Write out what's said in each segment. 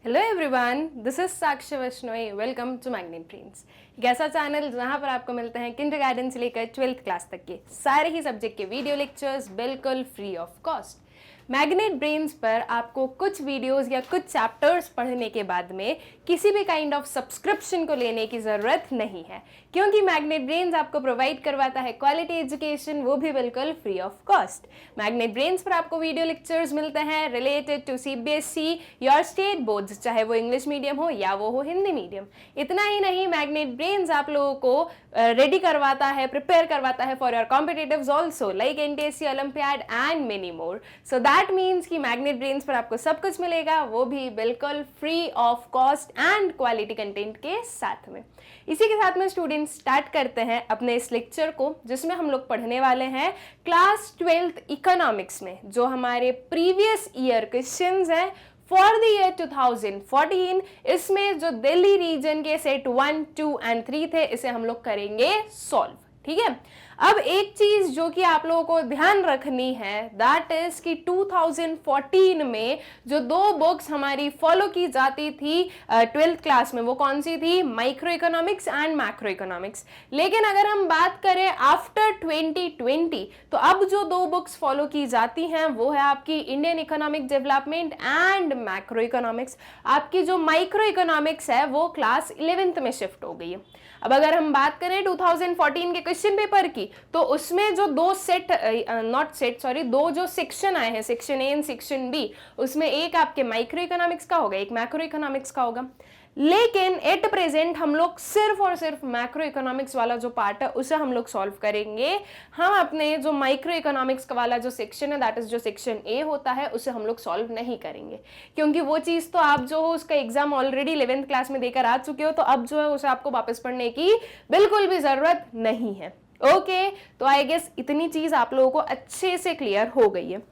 Hello everyone, this is Sakshi Vaishnoi. Welcome to Magnet Brains, एक ऐसा channel जहां पर आपको मिलते हैं किंडरगार्टन से लेकर 12th क्लास तक के सारे ही सब्जेक्ट के वीडियो लेक्चर्स बिल्कुल free of cost. Magnet Brains पर आपको कुछ वीडियोस या कुछ चैप्टर्स पढ़ने के बाद में किसी भी काइंड ऑफ सब्सक्रिप्शन को लेने की ज़रूरत नहीं है, क्योंकि मैग्नेट ब्रेन्स आपको प्रोवाइड करवाता है क्वालिटी एजुकेशन, वो भी बिल्कुल free of cost. Magnet Brains पर आपको वीडियो लेक्चर्स मिलते हैं related to CBSE your state boards, चाहे वो इंग्लिश मीडियम हो या वो हो हिंदी मीडियम। इतना ही नहीं, मैग्नेट ब्रेन्स आप लोगों को रेडी करवाता है, प्रिपेयर करवाता है for your competitives also like NTSC, olympiad and many more. So that means कि मैग्नेट ब्रेन्स पर आपको सब कुछ मिलेगा, वो भी बिल्कुल free of cost and quality content के साथ में। इसी के साथ में स्टूडेंट्स स्टार्ट करते हैं अपने इस लेक्चर को, जिसमें हम लोग पढ़ने वाले हैं क्लास 12th इकोनॉमिक्स में जो हमारे प्रीवियस ईयर क्वेश्चंस हैं फॉर द ईयर 2014। इसमें जो दिल्ली रीजन के सेट 1, 2 एंड 3 थे, इसे हम लोग करेंगे सॉल्व। ठीक है, अब एक चीज जो कि आप लोगों को ध्यान रखनी है, दैट इज कि 2014 में जो दो बुक्स हमारी फॉलो की जाती थी 12th क्लास में, वो कौन सी थी? Micro economics and macro economics. लेकिन अगर हम बात करें आफ्टर 2020, तो अब जो दो बुक्स फॉलो की जाती हैं वो है आपकी Indian economic development and macro economics. आपकी जो माइक्रो इकोनॉमिक्स है वो क्लास 11th में शिफ्ट हो गई है। अब अगर हम बात करें 2014 के क्वेश्चन पेपर की, तो उसमें जो दो जो सेक्शन आए हैं, section A and section B, उसमें एक आपके माइक्रो इकोनॉमिक्स का होगा, एक मैक्रो इकोनॉमिक्स का होगा। लेकिन एट प्रेजेंट हम लोग सिर्फ और सिर्फ मैक्रो इकोनॉमिक्स वाला जो पार्ट है उसे हम लोग सॉल्व करेंगे। हम अपने जो माइक्रो इकोनॉमिक्स वाला जो सेक्शन है, दैट इज जो सेक्शन ए होता है, उसे हम लोग सॉल्व नहीं करेंगे, क्योंकि वो चीज तो आप जो हो उसका एग्जाम ऑलरेडी 11th क्लास में देकर आ चुके हो, तो अब जो है उसे आपको वापस पढ़ने की बिल्कुल भी जरूरत नहीं है। ओके, तो आई गेस इतनी चीज आप लोगों को अच्छे से क्लियर हो गई है।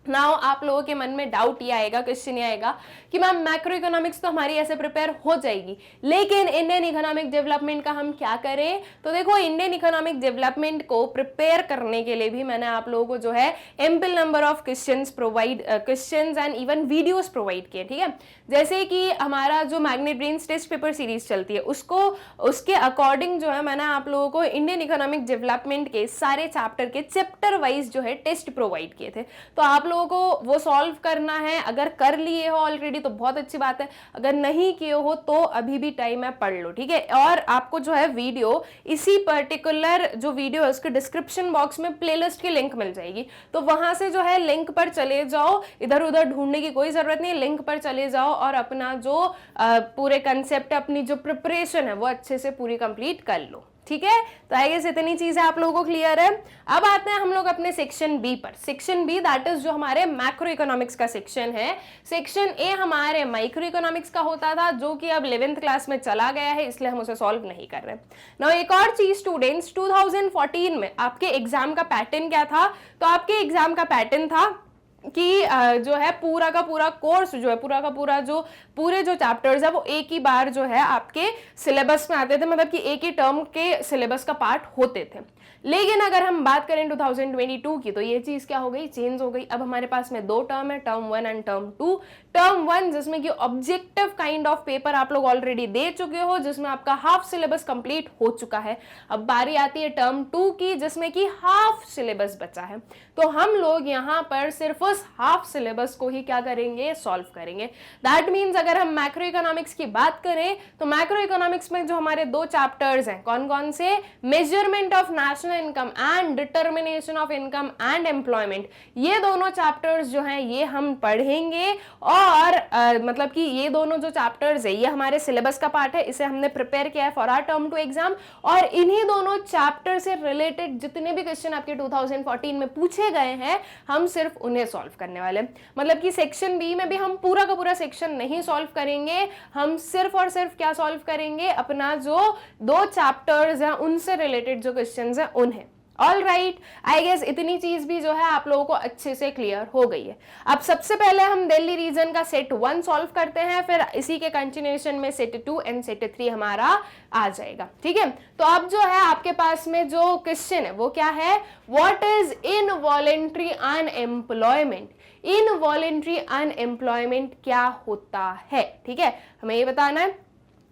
नाउ आप लोगों के मन में डाउट ये आएगा, क्वेश्चन ये आएगा कि मैम मैक्रो इकोनॉमिक्स तो हमारी ऐसे प्रिपेयर हो जाएगी, लेकिन इंडियन इकोनॉमिक डेवलपमेंट का हम क्या करें? तो देखो, इंडियन इकोनॉमिक डेवलपमेंट को प्रिपेयर करने के लिए भी मैंने आप लोगों को जो है ample number of questions and even videos provide किए। ठीक है, जैसे कि हमारा जो Magnet Brains test paper series चलती है, उसके अकॉर्डिंग जो है मैंने आप लोगों को इंडियन इकोनॉमिक डेवलपमेंट के सारे चैप्टर के चैप्टर वाइज जो है टेस्ट प्रोवाइड किए थे। तो आप लोगों को वो सॉल्व करना है। अगर कर लिए हो ऑलरेडी तो बहुत अच्छी बात है, अगर नहीं किए हो तो अभी भी टाइम है, पढ़ लो। ठीक है, और आपको जो है वीडियो, इसी पर्टिकुलर जो वीडियो है उसके डिस्क्रिप्शन बॉक्स में प्लेलिस्ट की लिंक मिल जाएगी, तो वहां से जो है लिंक पर चले जाओ, इधर उधर ढूंढने की कोई जरूरत नहीं, लिंक पर चले जाओ और अपना जो पूरे कंसेप्ट, अपनी जो प्रिपरेशन है वो अच्छे से पूरी कंप्लीट कर लो। ठीक है, तो आई गेस इतनी चीजें आप लोगों को क्लियर है। अब आते हैं हम लोग अपने सेक्शन बी पर। सेक्शन बी दैट इज जो हमारे मैक्रो इकोनॉमिक्स का सेक्शन है। सेक्शन ए हमारे माइक्रो इकोनॉमिक्स का होता था, जो कि अब 11th क्लास में चला गया है, इसलिए हम उसे सॉल्व नहीं कर रहे। नाउ एक और चीज स्टूडेंट्स, 2014 में आपके एग्जाम का पैटर्न क्या था? तो आपके एग्जाम का पैटर्न था कि जो है पूरा का पूरा कोर्स जो है, पूरे जो चैप्टर्स है वो एक ही बार जो है आपके सिलेबस में आते थे, मतलब कि एक ही टर्म के सिलेबस का पार्ट होते थे। लेकिन अगर हम बात करें 2022 की, तो ये चीज क्या हो गई? चेंज हो गई। अब हमारे पास में दो टर्म है, टर्म 1 एंड टर्म 2। टर्म 1 जिसमें कि ऑब्जेक्टिव काइंड ऑफ पेपर आप लोग ऑलरेडी दे चुके हो, जिसमें आपका हाफ सिलेबस कंप्लीट हो चुका है। अब बारी आती है टर्म 2 की, जिसमें कि हाफ सिलेबस बचा है। तो हम लोग यहाँ पर सिर्फ उस हाफ सिलेबस को ही क्या करेंगे? सॉल्व करेंगे। दैट मीन्स अगर हम मैक्रो इकोनॉमिक्स की बात करें, तो मैक्रो इकोनॉमिक्स में जो हमारे दो चैप्टर्स हैं, कौन कौन से? Measurement of national income and determination of income and employment, ये दोनों चैप्टर्स जो हैं ये हम पढ़ेंगे। और मतलब कि ये दोनों जो चैप्टर्स है ये हमारे सिलेबस का पार्ट है, इसे हमने प्रिपेयर किया है फॉर आवर टर्म 2 एग्जाम। और इन्हीं दोनों चैप्टर से रिलेटेड जितने भी क्वेश्चन आपके 2014 में पूछे गए हैं, हम सिर्फ उन्हें सॉल्व करने वाले। मतलब कि सेक्शन बी में भी हम पूरा का पूरा सेक्शन नहीं सॉल्व करेंगे, हम सिर्फ और सिर्फ क्या सॉल्व करेंगे? अपना जो दो चैप्टर्स हैं उनसे रिलेटेड जो क्वेश्चंस हैं उन्हें। ऑल राइट, आई गेस इतनी चीज भी जो है आप लोगों को अच्छे से क्लियर हो गई है। अब सबसे पहले हम दिल्ली रीजन का सेट 1 सॉल्व करते हैं, फिर इसी के कंटिन्यूएशन में सेट 2 एंड सेट 3 हमारा आ जाएगा। ठीक है, तो अब जो है आपके पास में जो क्वेश्चन है वो क्या है? What is involuntary unemployment? Involuntary unemployment क्या होता है, ठीक है, हमें ये बताना है।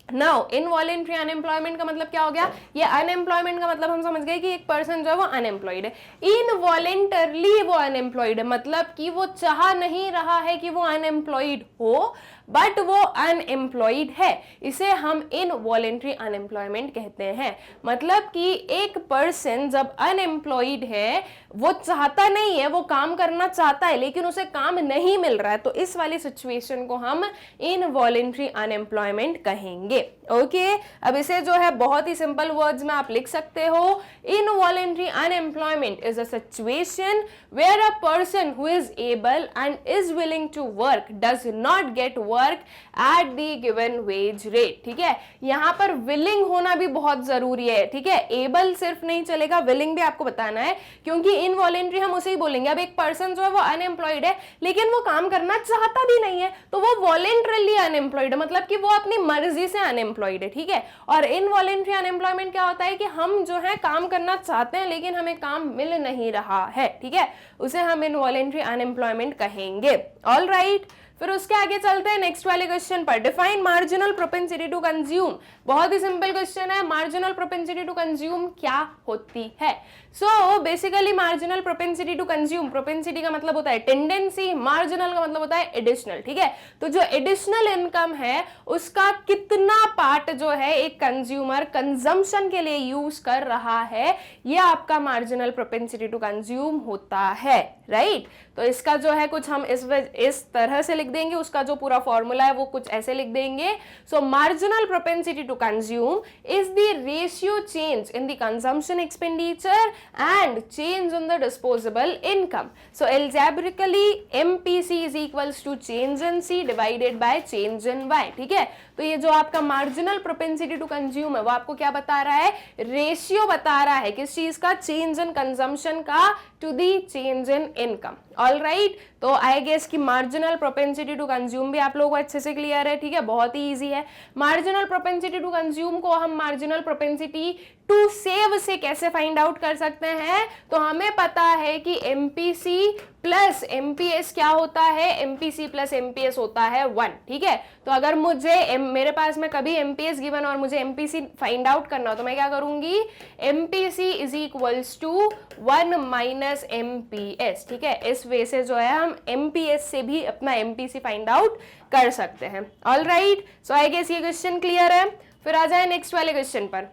नाउ इनवॉलेंट्री अनएम्प्लॉयमेंट का मतलब क्या हो गया, ये अनएम्प्लॉयमेंट का मतलब हम समझ गए कि एक पर्सन जो है वो अनएम्प्लॉयड है, इनवॉलेंटरली वो अनएम्प्लॉयड है, मतलब कि वो चाह नहीं रहा है कि वो अनएम्प्लॉयड हो, बट वो अनएम्प्लॉयड है, इसे हम इनवॉलेंट्री अनएम्प्लॉयमेंट कहते हैं। मतलब कि एक पर्सन जब अनएम्प्लॉयड है, वो चाहता नहीं है, वो काम करना चाहता है लेकिन उसे काम नहीं मिल रहा है, तो इस वाली सिचुएशन को हम इनवॉलेंट्री अनएम्प्लॉयमेंट कहेंगे। ओके, अब इसे जो है बहुत ही सिंपल वर्ड्स में आप लिख सकते हो, involuntary unemployment is a situation where a person who is able and is willing to work does not get work at the given wage rate, ठीक है, यहां पर विलिंग होना भी बहुत जरूरी है, ठीक है, एबल सिर्फ नहीं चलेगा, विलिंग भी आपको बताना है, क्योंकि इनवॉलेंट्री हम उसे ही बोलेंगे। अब एक पर्सन जो है वो अनएम्प्लॉयड है लेकिन वो काम करना चाहता भी नहीं है, तो वो वॉलेंटरली अनएम्प्लॉयड है, मतलब कि वो अपनी मर्जी से अनएम्प्लॉयड है, ठीक है। और इनवॉलेंट्री अनएम्प्लॉयमेंट क्या होता है कि हम जो है काम करना चाहते हैं लेकिन हमें काम मिल नहीं रहा है, ठीक है, उसे हम इनवॉलेंट्री अनएम्प्लॉयमेंट कहेंगे। ऑल राइट, फिर उसके आगे चलते हैं नेक्स्ट वाले क्वेश्चन पर। Define marginal propensity to consume. बहुत ही सिंपल क्वेश्चन है, मार्जिनल प्रोपेंसिटी टू कंज्यूम क्या होती है। So basically marginal propensity to consume, propensity का मतलब होता है टेंडेंसी, मार्जिनल का मतलब होता है एडिशनल, ठीक है। तो जो एडिशनल इनकम है उसका कितना पार्ट जो है एक कंज्यूमर कंजम्पशन के लिए यूज कर रहा है, ये आपका मार्जिनल प्रोपेंसिटी टू कंज्यूम होता है, राइट। तो इसका जो है कुछ हम इस तरह से लिख देंगे, उसका जो पूरा फॉर्मूला है वो कुछ ऐसे लिख देंगे। So marginal propensity to consume is the ratio change in the consumption expenditure and change in the disposable income. So algebraically MPC is equals to change in C divided by change in Y, ठीक है। तो ये जो आपका marginal propensity to consume है वो आपको क्या बता रहा है, रेशियो बता रहा है किस चीज का, चेंज इन कंजम्पशन का to the change in income. All right, तो आई गेस कि मार्जिनल प्रोपेंसिटी टू कंज्यूम भी आप लोगों को अच्छे से क्लियर है, ठीक है, बहुत ही इजी है। मार्जिनल प्रोपेंसिटी टू कंज्यूम को हम मार्जिनल प्रोपेंसिटी टू सेव से कैसे फाइंड आउट कर सकते हैं, तो हमें पता है कि एमपीसी प्लस एमपीएस क्या होता है, एमपीसी प्लस एमपीएस होता है 1, ठीक है। तो अगर मुझे मेरे पास में कभी एमपीएस गिवन और मुझे एमपीसी फाइंड आउट करना हो तो मैं क्या करूंगी, MPC is equals to 1 minus MPS, ठीक है। इस वे से जो है हम एमपीएस से भी अपना एमपीसी फाइंड आउट कर सकते हैं। All right, so I guess ये क्वेश्चन क्लियर है। फिर आ जाए नेक्स्ट वाले क्वेश्चन पर।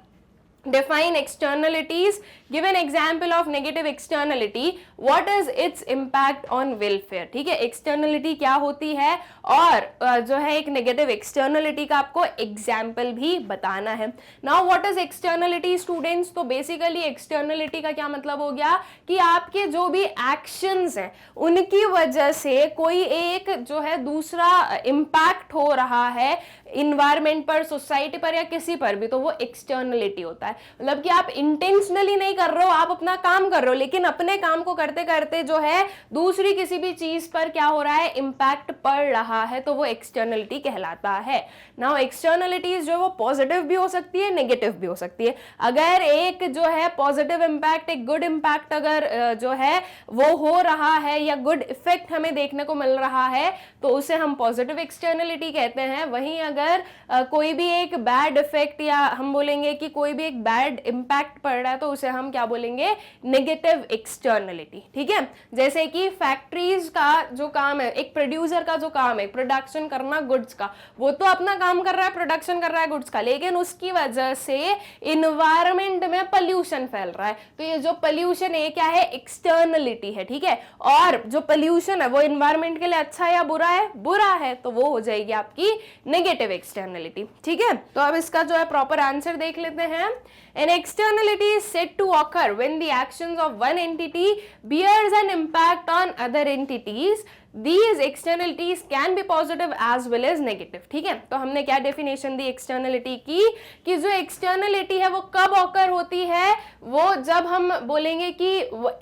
Define externalities. Give an example of negative externality. What is its impact on welfare? ठीक है, externality क्या होती है और जो है एक negative externality का आपको example भी बताना है। Now what is externality students? तो basically externality का क्या मतलब हो गया कि आपके जो भी actions हैं उनकी वजह से कोई एक जो है दूसरा impact हो रहा है इन्वायरमेंट पर, सोसाइटी पर या किसी पर भी, तो वो एक्सटर्नलिटी होता है। मतलब कि आप इंटेंशनली नहीं कर रहे हो, आप अपना काम कर रहे हो लेकिन अपने काम को करते करते जो है दूसरी किसी भी चीज पर क्या हो रहा है, इम्पैक्ट पड़ रहा है, तो वो एक्सटर्नलिटी कहलाता है। नाउ एक्सटर्नलिटीज जो है वो पॉजिटिव भी हो सकती है, नेगेटिव भी हो सकती है। अगर एक जो है पॉजिटिव इम्पैक्ट, एक गुड इम्पैक्ट अगर जो है वो हो रहा है या गुड इफेक्ट हमें देखने को मिल रहा है तो उसे हम पॉजिटिव एक्सटर्नलिटी कहते हैं। वहीं अगर कोई भी एक बैड इफेक्ट या हम बोलेंगे कि कोई भी एक बैड इंपैक्ट पड़ रहा है तो उसे हम क्या बोलेंगे, नेगेटिव एक्सटर्नलिटी, ठीक है। जैसे कि फैक्ट्रीज का जो काम है, एक प्रोड्यूसर का जो काम है प्रोडक्शन करना गुड्स का, वो तो अपना काम कर रहा है, प्रोडक्शन कर रहा है गुड्स का, लेकिन उसकी वजह से इन्वायरमेंट में पोल्यूशन फैल रहा है, तो ये जो पोल्यूशन है क्या है, एक्सटर्नलिटी है, ठीक है। और जो पोल्यूशन है वो इन्वायरमेंट के लिए अच्छा है या बुरा है, बुरा है, तो वो हो जाएगी आपकी नेगेटिव एक्सटर्नलिटी, ठीक है। तो अब इसका जो है प्रॉपर आंसर देख लेते हैं। An externality is said to occur when the actions of one entity bears an impact on other entities. These externalities can be positive as well as negative, ठीक है। तो हमने क्या डेफिनेशन दी एक्सटर्नलिटी की, कि जो एक्सटर्नलिटी है वो कब ऑकर होती है, वो जब हम बोलेंगे कि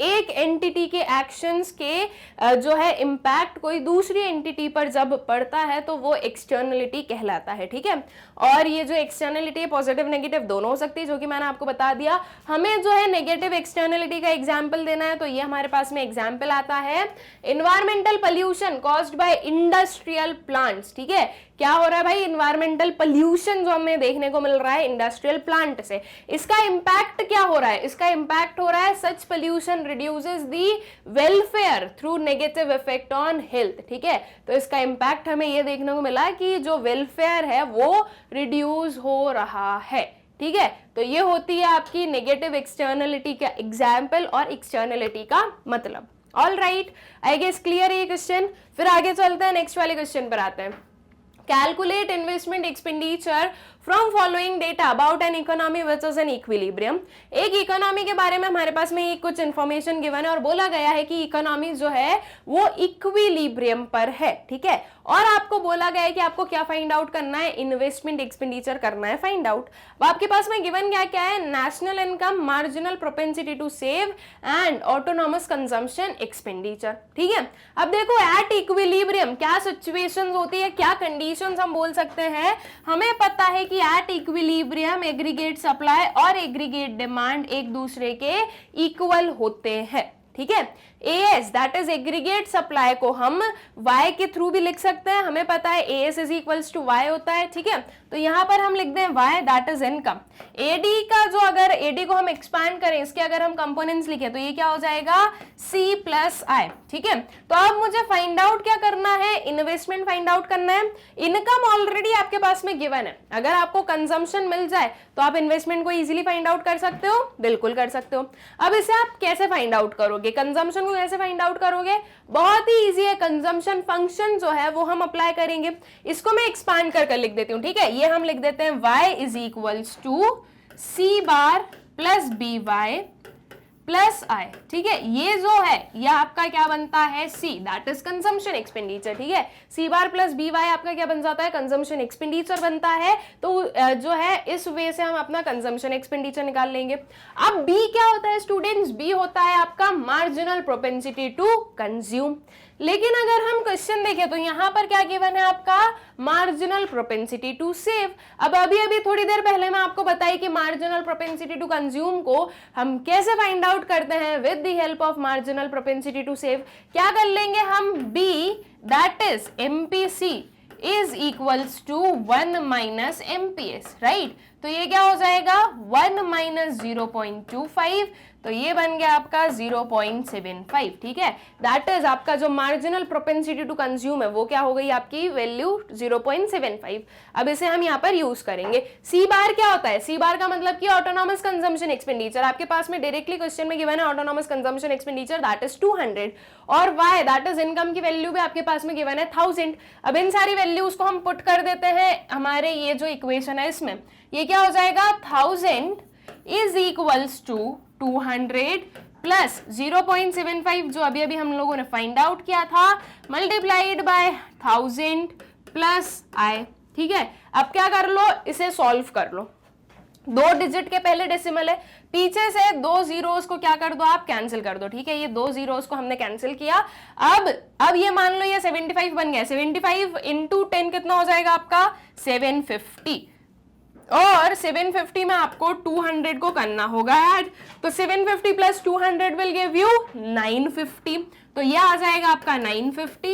एक एंटिटी के एक्शंस के जो है इम्पैक्ट कोई दूसरी एंटिटी पर जब पड़ता है तो वो एक्सटर्नलिटी कहलाता है, ठीक है। और ये जो एक्सटर्नलिटी है पॉजिटिव नेगेटिव दोनों हो सकती है, जो कि मैंने आपको बता दिया। हमें जो है नेगेटिव एक्सटर्नलिटी का एग्जाम्पल देना है, तो ये हमारे पास में एग्जाम्पल आता है, environmental pollution caused by industrial plants, ठीक है, क्या हो रहा है भाई, इन्वायरमेंटल पोल्यूशन जो हमें देखने को मिल रहा है इंडस्ट्रियल प्लांट से, इसका इंपैक्ट क्या हो रहा है, इसका इंपैक्ट हो रहा है such pollution reduces the welfare through negative effect on health, ठीक है, तो इसका इंपैक्ट हमें ये देखने को मिला कि जो वेलफेयर है वो रिड्यूस हो रहा है, ठीक है, तो ये होती है आपकी नेगेटिव एक्सटर्नलिटी का एग्जाम्पल और एक्सटर्नलिटी का मतलब। All right, I guess clear ये क्वेश्चन। फिर आगे चलते हैं, नेक्स्ट वाले क्वेश्चन पर आते हैं। Calculate investment expenditure from following data about an economy which is an equilibrium. एक इकोनॉमी के बारे में हमारे पास में कुछ इंफॉर्मेशन गिवन है और बोला गया है कि इकोनॉमी जो है वो इक्विलिब्रियम पर है, ठीक है, और आपको बोला गया है कि आपको क्या फाइंड आउट करना है, इन्वेस्टमेंट एक्सपेंडिचर करना है फाइंड आउट। अब आपके पास में गिवन क्या क्या है, national income, marginal propensity to save and autonomous consumption expenditure, ठीक है। अब देखो एट इक्विलिब्रियम क्या सिचुएशंस होती है, क्या कंडीशंस हम बोल सकते हैं, हमें पता है कि एट इक्विलिब्रियम एग्रीगेट सप्लाई और एग्रीगेट डिमांड एक दूसरे के इक्वल होते हैं, ठीक है। AS that is aggregate supply को हम Y के थ्रू भी लिख सकते हैं, हमें पता है AS is equals to Y होता है, ठीक है, तो यहां पर हम लिख दें Y that is income. AD का जो अगर AD को हम एक्सपैंड करें, इसके अगर हम कंपोनेंट्स लिखें तो ये क्या हो जाएगा C प्लस I, ठीक है। तो अब मुझे फाइंड आउट क्या करना है, इन्वेस्टमेंट फाइंड आउट करना है। इनकम ऑलरेडी आपके पास में गिवन है, अगर आपको कंजम्पशन मिल जाए तो आप इन्वेस्टमेंट को इजीली फाइंड आउट कर सकते हो, बिल्कुल कर सकते हो। अब इसे आप कैसे फाइंड आउट करोगे, कंजम्पशन को कैसे फाइंड आउट करोगे, बहुत ही इजी है, कंजम्पशन फंक्शन जो है वो हम अप्लाई करेंगे। इसको मैं एक्सपांड कर लिख देती हूँ, ठीक है, ये हम लिख देते हैं y is equals to C bar plus BY plus I, ठीक है, ये जो है ये आपका क्या बनता है C that is consumption expenditure, ठीक है, C बार प्लस BY आपका क्या बन जाता है, कंजम्पशन एक्सपेंडिचर बनता है, तो जो है इस वे से हम अपना कंजम्पशन एक्सपेंडिचर निकाल लेंगे। अब B क्या होता है स्टूडेंट्स, B होता है आपका मार्जिनल प्रोपेंसिटी टू कंज्यूम। लेकिन अगर हम क्वेश्चन देखें तो यहां पर क्या गिवन है आपका, मार्जिनल प्रोपेंसिटी टू सेव। अब अभी थोड़ी देर पहले मैं आपको बताई कि मार्जिनल प्रोपेंसिटी टू कंज्यूम को हम कैसे फाइंड आउट करते हैं, with the help of marginal propensity to save. क्या कर लेंगे हम, B that is MPC is equals to 1 minus MPS, right, तो ये क्या हो जाएगा 1 माइनस 0.25, तो ये बन गया आपका 0.75, ठीक है, दैट इज आपका जो मार्जिनल प्रोपेंसिटी टू कंज्यूम है वो क्या हो गई आपकी वैल्यू 0.75। अब इसे हम यहाँ पर यूज करेंगे। C बार क्या होता है, C बार का मतलब कि ऑटोनॉमस कंजम्पशन एक्सपेंडिचर, आपके पास में डायरेक्टली क्वेश्चन में गिवन है autonomous consumption expenditure that is 200, और Y दैट इज इनकम की वैल्यू भी आपके पास में गिवन है 1000। अब इन सारी वैल्यूज को हम पुट कर देते हैं हमारे ये जो इक्वेशन है इसमें, ये क्या हो जाएगा 1000 इज इक्वल्स टू 200 प्लस 0.75 जो अभी हम लोगों ने फाइंड आउट किया था, मल्टीप्लाइड बाय 1000 प्लस I, ठीक है। अब क्या कर लो, इसे सॉल्व कर लो, 2 डिजिट के पहले डेसिमल है, पीछे से 2 जीरोस को क्या कर दो आप कैंसिल कर दो, ठीक है, ये 2 जीरोस को हमने कैंसिल किया। अब ये मान लो ये 75 बन गया, 75 इंटू 10 कितना हो जाएगा आपका 750, और 750 में आपको 200 को करना होगा ऐड, तो 750 प्लस 200 विल गिव यू 950, तो ये आ जाएगा आपका 950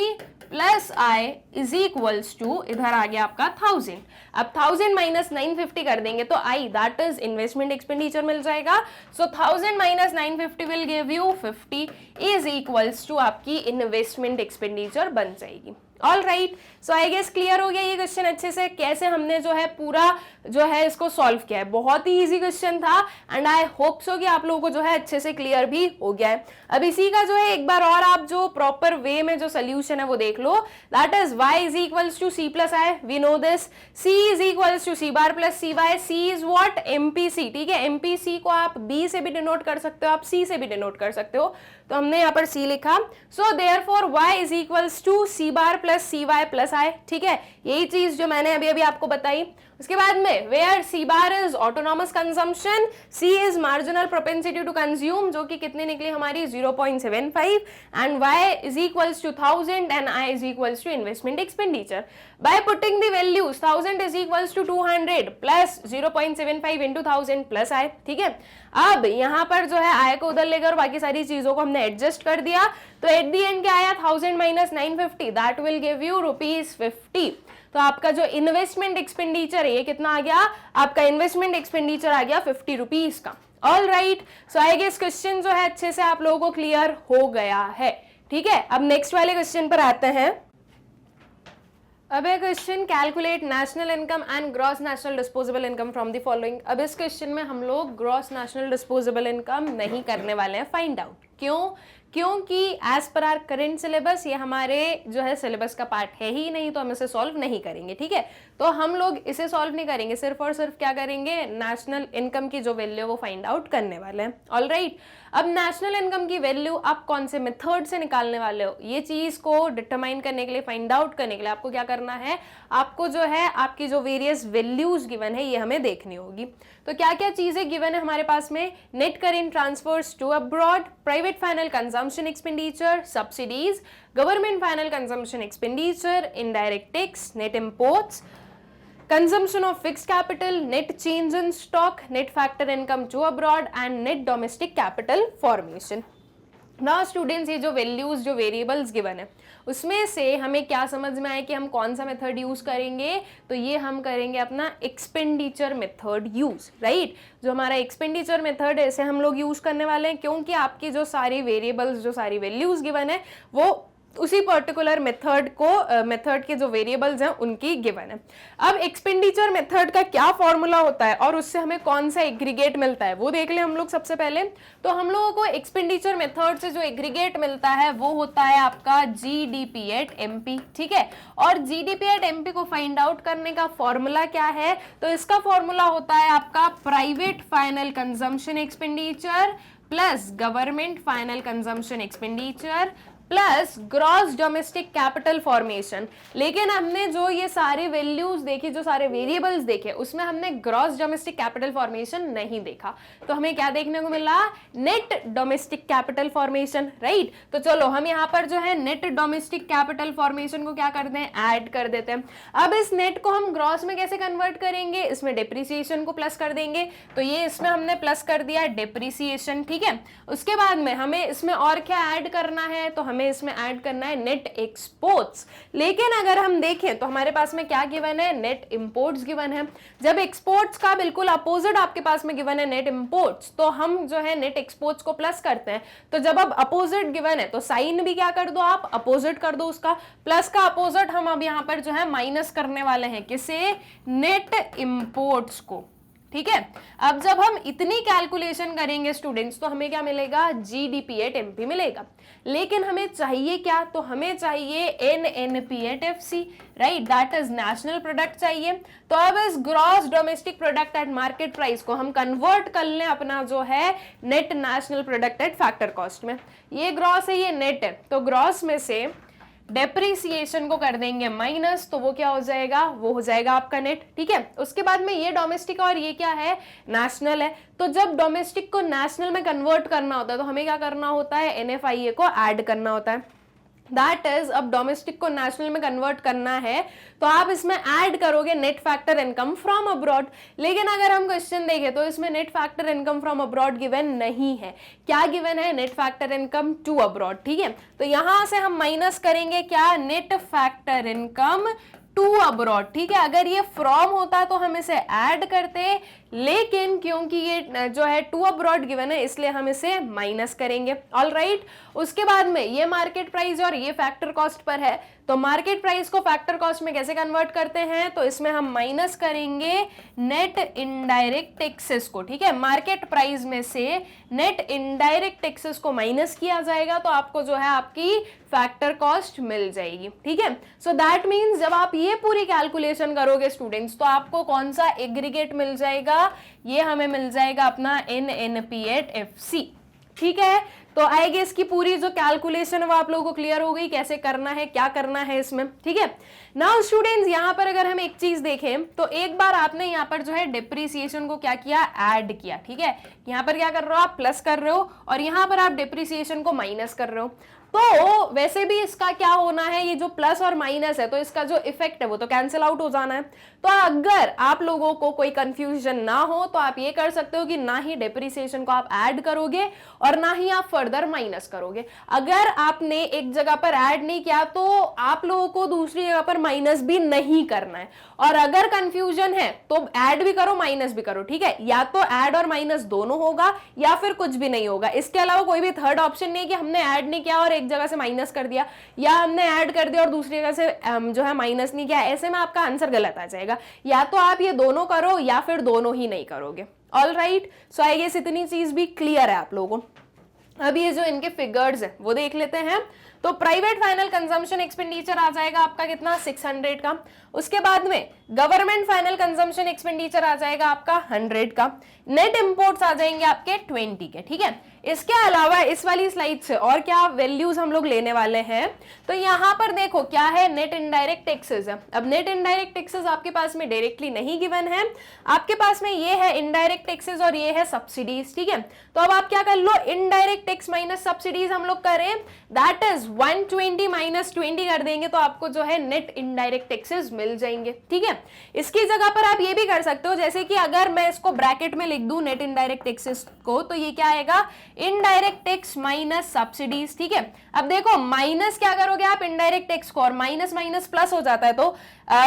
plus I is equals to, इधर आ गया आपका 1000। अब 1000 माइनस 950 कर देंगे तो I that is investment expenditure मिल जाएगा, so 1000 minus 950 will give you 50 is equals to आपकी इन्वेस्टमेंट एक्सपेंडिचर बन जाएगी। All right, so I guess clear हो गया ये क्वेश्चन अच्छे से, कैसे हमने जो है पूरा जो है इसको सॉल्व किया है। बहुत ही इजी क्वेश्चन था एंड आई होप सो कि आप लोगों को जो है अच्छे से क्लियर भी हो गया है। अब इसी का जो है एक बार और आप जो प्रॉपर वे में जो सोल्यूशन है वो देख लो, that is y is equals to C plus I, we know this, C is equals to C bar plus CY, C is what MPC, ठीक है, MPC को आप B से भी डिनोट कर सकते हो, आप C से भी डिनोट कर सकते हो, तो हमने यहाँ पर C लिखा, so therefore y is equals to C bar plus CY plus I, ठीक है, यही चीज जो मैंने अभी आपको बताई। उसके बाद में where C bar is autonomous consumption, C is marginal propensity to consume जो कि कितनी निकली हमारी 0.75 and Y is equals to 1000 and I is equals to investment expenditure. By putting the values 1000 is equals to 200 plus 0.75 into 1000 plus I, ठीक है। अब यहाँ पर जो है आय को उधर लेकर बाकी सारी चीजों को हमने एडजस्ट कर दिया, तो एट दी एंड क्या आया 1000 minus 950 that will give you ₹50। तो आपका जो इन्वेस्टमेंट एक्सपेंडिचर है ये कितना आ गया, आपका इन्वेस्टमेंट एक्सपेंडिचर आ गया ₹50 का। All right, so I guess question जो है अच्छे से आप लोगों को क्लियर हो गया है, ठीक है। अब नेक्स्ट वाले क्वेश्चन पर आते हैं। अब ये question calculate national income and gross national disposable income from the following. अब इस क्वेश्चन में हम लोग ग्रॉस नेशनल डिस्पोजेबल इनकम नहीं करने वाले हैं फाइंड आउट। क्यों? क्योंकि as per are current syllabus ये हमारे जो है सिलेबस का पार्ट है ही नहीं, तो हम इसे सॉल्व नहीं करेंगे, ठीक है। तो हम लोग इसे सॉल्व नहीं करेंगे, सिर्फ और सिर्फ क्या करेंगे, नेशनल इनकम की जो वैल्यू है वो फाइंड आउट करने वाले हैं। ऑल राइट, अब नेशनल इनकम की वैल्यू आप कौन से मेथड से निकालने वाले हो, ये चीज को डिटरमाइन करने के लिए, फाइंड आउट करने के लिए आपको क्या करना है, आपको जो है आपकी जो वेरियस वैल्यूज गिवन है ये हमें देखनी होगी। तो क्या क्या चीजें गिवन है हमारे पास में, net current transfers to abroad, private final consumption expenditure, subsidies, government final consumption expenditure, indirect tax, net imports, consumption of fixed capital, net change in stock, net factor income to abroad and net domestic capital formation। Now students ये जो values जो variables given है उसमें से हमें क्या समझ में आए कि हम कौन सा मेथड यूज करेंगे, तो ये हम करेंगे अपना एक्सपेंडिचर मेथड यूज, राइट। जो हमारा एक्सपेंडिचर मेथड है इसे हम लोग यूज करने वाले हैं, क्योंकि आपकी जो सारी वेरिएबल्स जो सारी वैल्यूज गिवन है वो उसी पर्टिकुलर मेथड को मेथड के जो वेरिएबल्स हैं उनकी गिवन है। अब एक्सपेंडिचर मेथड का क्या फॉर्मूला होता है और उससे हमें कौन सा एग्रीगेट मिलता है वो देख ले हम लोग सबसे पहले। तो हम लोगों को एक्सपेंडिचर मेथड से जो एग्रीगेट मिलता है वो होता है आपका GDP एट MP, ठीक है। और GDP एट MP को फाइंड आउट करने का फॉर्मूला क्या है, तो इसका फॉर्मूला होता है आपका private final consumption expenditure plus government final consumption expenditure plus gross domestic capital formation. लेकिन हमने जो ये सारी वैल्यूज देखी, जो सारे वेरिएबल्स देखे, उसमें हमने ग्रॉस डोमेस्टिक कैपिटल फॉर्मेशन नहीं देखा। तो हमें क्या देखने को मिला, net domestic capital formation, right. तो चलो हम यहाँ पर जो है नेट डोमेस्टिक कैपिटल फॉर्मेशन को क्या करते हैं, ऐड कर देते हैं। अब इस नेट को हम ग्रॉस में कैसे कन्वर्ट करेंगे, इसमें डेप्रिसिएशन को प्लस कर देंगे। तो ये इसमें हमने प्लस कर दिया डेप्रिसिएशन, ठीक है। उसके बाद में हमें इसमें और क्या ऐड करना है, तो हमें इसमें ऐड करना है नेट एक्सपोर्ट्स। लेकिन अगर हम देखें तो हमारे पास में क्या गिवन है, नेट इंपोर्ट्स गिवन है। जब एक्सपोर्ट्स का बिल्कुल अपोजिट आपके पास में गिवन है नेट इंपोर्ट्स, तो हम जो है नेट एक्सपोर्ट्स को प्लस करते हैं। तो जब अब अपोजिट गिवन है तो साइन भी क्या कर दो, आप अपोजिट कर दो उसका। प्लस का अपोजिट हम अब यहाँ पर जो है माइनस करने वाले हैं, किसे, नेट इंपोर्ट्स को, ठीक है। अब जब हम इतनी कैलकुलेशन करेंगे स्टूडेंट्स तो हमें क्या मिलेगा, GDP एट MP मिलेगा। लेकिन हमें चाहिए क्या, तो हमें चाहिए NNP at FC, right, that is national product चाहिए। तो अब इस gross domestic product at market price को हम कन्वर्ट कर लें अपना जो है net national product at factor cost में। ये ग्रॉस है, ये नेट है, तो ग्रॉस में से डेप्रिसिएशन को कर देंगे माइनस, तो वो क्या हो जाएगा, वो हो जाएगा आपका नेट, ठीक है। उसके बाद में ये डोमेस्टिक और ये क्या है, नेशनल है। तो जब डोमेस्टिक को नेशनल में कन्वर्ट करना होता है तो हमें क्या करना होता है, NFIA को ऐड करना होता है। दैट इज, अब डोमेस्टिक को नेशनल में कन्वर्ट करना है तो आप इसमें ऐड करोगे net factor income from abroad. लेकिन अगर हम क्वेश्चन देखें तो इसमें net factor income from abroad given नहीं है। क्या गिवन है, net factor income to abroad, ठीक है। तो यहां से हम माइनस करेंगे क्या, net factor income to abroad, ठीक है। अगर ये फ्रॉम होता तो हम इसे ऐड करते, लेकिन क्योंकि ये जो है टू अब्रॉड गिवन है इसलिए हम इसे माइनस करेंगे। ऑल राइट, उसके बाद में ये मार्केट प्राइस और ये फैक्टर कॉस्ट पर है, तो मार्केट प्राइस को फैक्टर कॉस्ट में कैसे कन्वर्ट करते हैं, तो इसमें हम माइनस करेंगे नेट इनडायरेक्ट टैक्सेस को, ठीक है। मार्केट प्राइस में से नेट इनडायरेक्ट टैक्सेस को माइनस किया जाएगा तो आपको जो है आपकी फैक्टर कॉस्ट मिल जाएगी, ठीक है। सो दैट मीन्स जब आप ये पूरी कैलकुलेशन करोगे स्टूडेंट्स तो आपको कौन सा एग्रीगेट मिल जाएगा, ये हमें मिल जाएगा अपना NNP एट FC, ठीक है। तो आई गेस की पूरी जो कैलकुलेशन है वो आप लोगों को क्लियर हो गई, कैसे करना है, क्या करना है इसमें, ठीक है। नाउ स्टूडेंट्स, यहाँ पर अगर हम एक चीज देखें तो एक बार आपने यहाँ पर जो है डिप्रिसिएशन को क्या किया, ऐड किया, ठीक है। यहाँ पर क्या कर रहे हो आप, प्लस कर रहे हो, और यहाँ पर आप डिप्रिसिएशन को माइनस कर रहे हो। तो वैसे भी इसका क्या होना है, ये जो प्लस और माइनस है तो इसका जो इफेक्ट है वो तो कैंसिल आउट हो जाना है। तो अगर आप लोगों को कोई कंफ्यूजन ना हो तो आप ये कर सकते हो कि ना ही डिप्रिसिएशन को आप ऐड करोगे और ना ही आप फर्दर माइनस करोगे। अगर आपने एक जगह पर ऐड नहीं किया तो आप लोगों को दूसरी जगह पर माइनस भी नहीं करना है। और अगर कंफ्यूजन है तो ऐड भी करो माइनस भी करो, ठीक है। या तो ऐड और माइनस दोनों होगा या फिर कुछ भी नहीं होगा। इसके अलावा कोई भी थर्ड ऑप्शन नहीं है कि हमने ऐड नहीं किया और एक जगह से माइनस कर दिया, या हमने ऐड कर दिया और दूसरी जगह से जो है माइनस नहीं किया। ऐसे में आपका आंसर गलत आ जाएगा। या तो आप ये दोनों करो या फिर दोनों ही नहीं करोगे। All right, so I guess इतनी चीज भी क्लियर है आप लोगों को। अब ये जो इनके फिगर्स है वो देख लेते हैं। तो प्राइवेट फाइनल कंजम्पशन एक्सपेंडिचर आ जाएगा आपका कितना, 600 का। उसके बाद में गवर्नमेंट फाइनल कंजम्पशन एक्सपेंडिचर आ जाएगा आपका 100 का। नेट इंपोर्ट्स आ जाएंगे आपके 20 के, ठीक है। इसके अलावा इस वाली स्लाइड से और क्या वैल्यूज हम लोग लेने वाले हैं, तो यहाँ पर देखो क्या है, नेट इनडायरेक्ट टैक्सेस है। अब नेट इनडायरेक्ट टैक्सेस आपके पास में डायरेक्टली नहीं गिवन है, आपके पास में ये है इनडायरेक्ट टैक्सेस और ये है सब्सिडीज, ठीक है। तो अब आप क्या कर लो, इनडायरेक्ट टैक्स माइनस सब्सिडीज हम लोग करें, दैट इज 120 माइनस 20 कर देंगे तो आपको जो है नेट इनडायरेक्ट टैक्सेस मिल जाएंगे, ठीक है। इसकी जगह पर आप ये भी कर सकते हो, जैसे कि अगर मैं इसको ब्रैकेट में लिख दूं नेट इनडायरेक्ट टैक्सेस को, तो ये क्या आएगा, इनडायरेक्ट टैक्स माइनस सब्सिडीज, ठीक है। अब देखो माइनस क्या करोगे आप इनडायरेक्ट टैक्स को, और माइनस माइनस प्लस हो जाता है, तो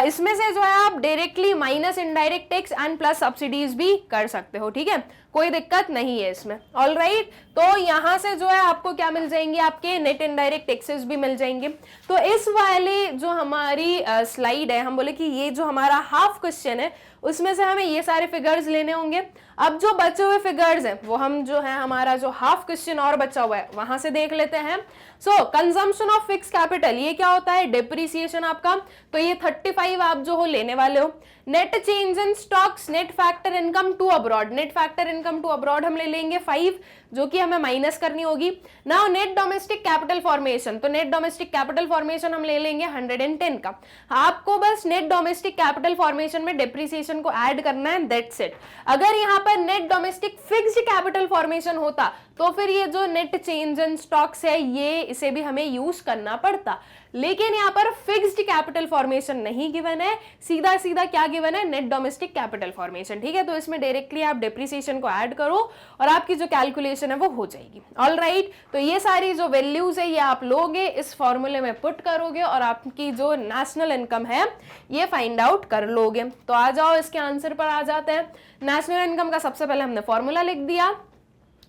इसमें से जो है आप directly minus indirect tax and plus subsidies भी कर सकते हो, ठीक है। कोई दिक्कत नहीं है इसमें। ऑल राइट, तो यहां से जो है आपको क्या मिल जाएंगे, आपके नेट इनडायरेक्ट टैक्सेस भी मिल जाएंगे। तो इस वाले जो हमारी स्लाइड है, हम बोले कि ये जो हमारा हाफ क्वेश्चन है उसमें से हमें ये सारे फिगर्स लेने होंगे। अब जो बचे हुए फिगर्स हैं वो हम जो है हमारा जो हाफ क्वेश्चन और बचा हुआ है वहां से देख लेते हैं। सो कंजम्पशन ऑफ फिक्स कैपिटल, ये क्या होता है, डिप्रिसिएशन आपका, तो ये 35 आप जो हो लेने वाले हो। Net change in stocks, net factor income to abroad, net factor income to abroad हम ले लेंगे 5, जो कि हमें माइनस करनी होगी। Now net domestic capital formation, तो नेट डोमेस्टिक कैपिटल फॉर्मेशन हम ले लेंगे 110 का। आपको बस नेट डोमेस्टिक कैपिटल फॉर्मेशन में डिप्रिसिएशन को ऐड करना है, दैट्स इट। अगर यहाँ पर net domestic fixed capital formation होता तो फिर ये जो नेट चेंज इन स्टॉक्स है ये इसे भी हमें यूज करना पड़ता, लेकिन यहाँ पर फिक्स्ड कैपिटल फॉर्मेशन नहीं गिवन है, सीधा सीधा क्या गिवन है, नेट डोमेस्टिक कैपिटल फॉर्मेशन, ठीक है। तो इसमें डायरेक्टली आप डिप्रिसिएशन को ऐड करो और आपकी जो कैलकुलेशन है वो हो जाएगी। ऑल राइट, तो ये सारी जो वैल्यूज है ये आप लोगे, इस फॉर्मूले में पुट करोगे और आपकी जो नेशनल इनकम है ये फाइंड आउट कर लोगे। तो आ जाओ इसके आंसर पर आ जाते हैं। नेशनल इनकम का सबसे पहले हमने फॉर्मूला लिख दिया,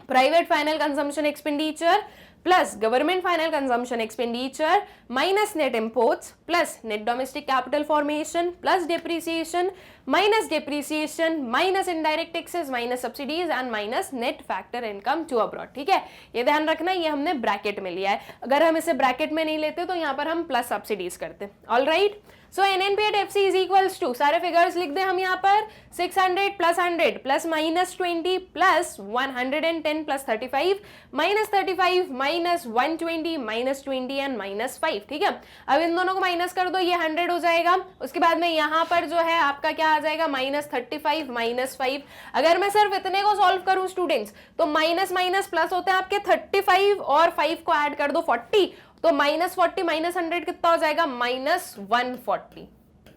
private final consumption expenditure plus government final consumption expenditure minus net imports plus net domestic capital formation plus depreciation minus indirect taxes minus subsidies and minus net factor income to abroad, ठीक है। ये ध्यान रखना, ये हमने bracket में लिया है, अगर हम इसे ब्रैकेट में नहीं लेते तो यहाँ पर हम प्लस सब्सिडीज करते। All right, so NNP at FC is equals to, सारे फिगर्स लिख दे हम यहाँ पर, 600 plus 100 plus minus 20 plus 110 plus 35 minus 35 minus 120 minus 20 and minus 5, ठीक है। अब इन दोनों को माइनस कर दो, ये 100 हो जाएगा। उसके बाद में यहाँ पर जो है आपका क्या आ जाएगा, माइनस 35 माइनस 5। अगर मैं सिर्फ इतने को सॉल्व करूं स्टूडेंट्स तो माइनस माइनस प्लस होते हैं आपके 35 और 5 को ऐड कर दो 40, तो माइनस 40 माइनस 100 कितना हो जाएगा, माइनस 140,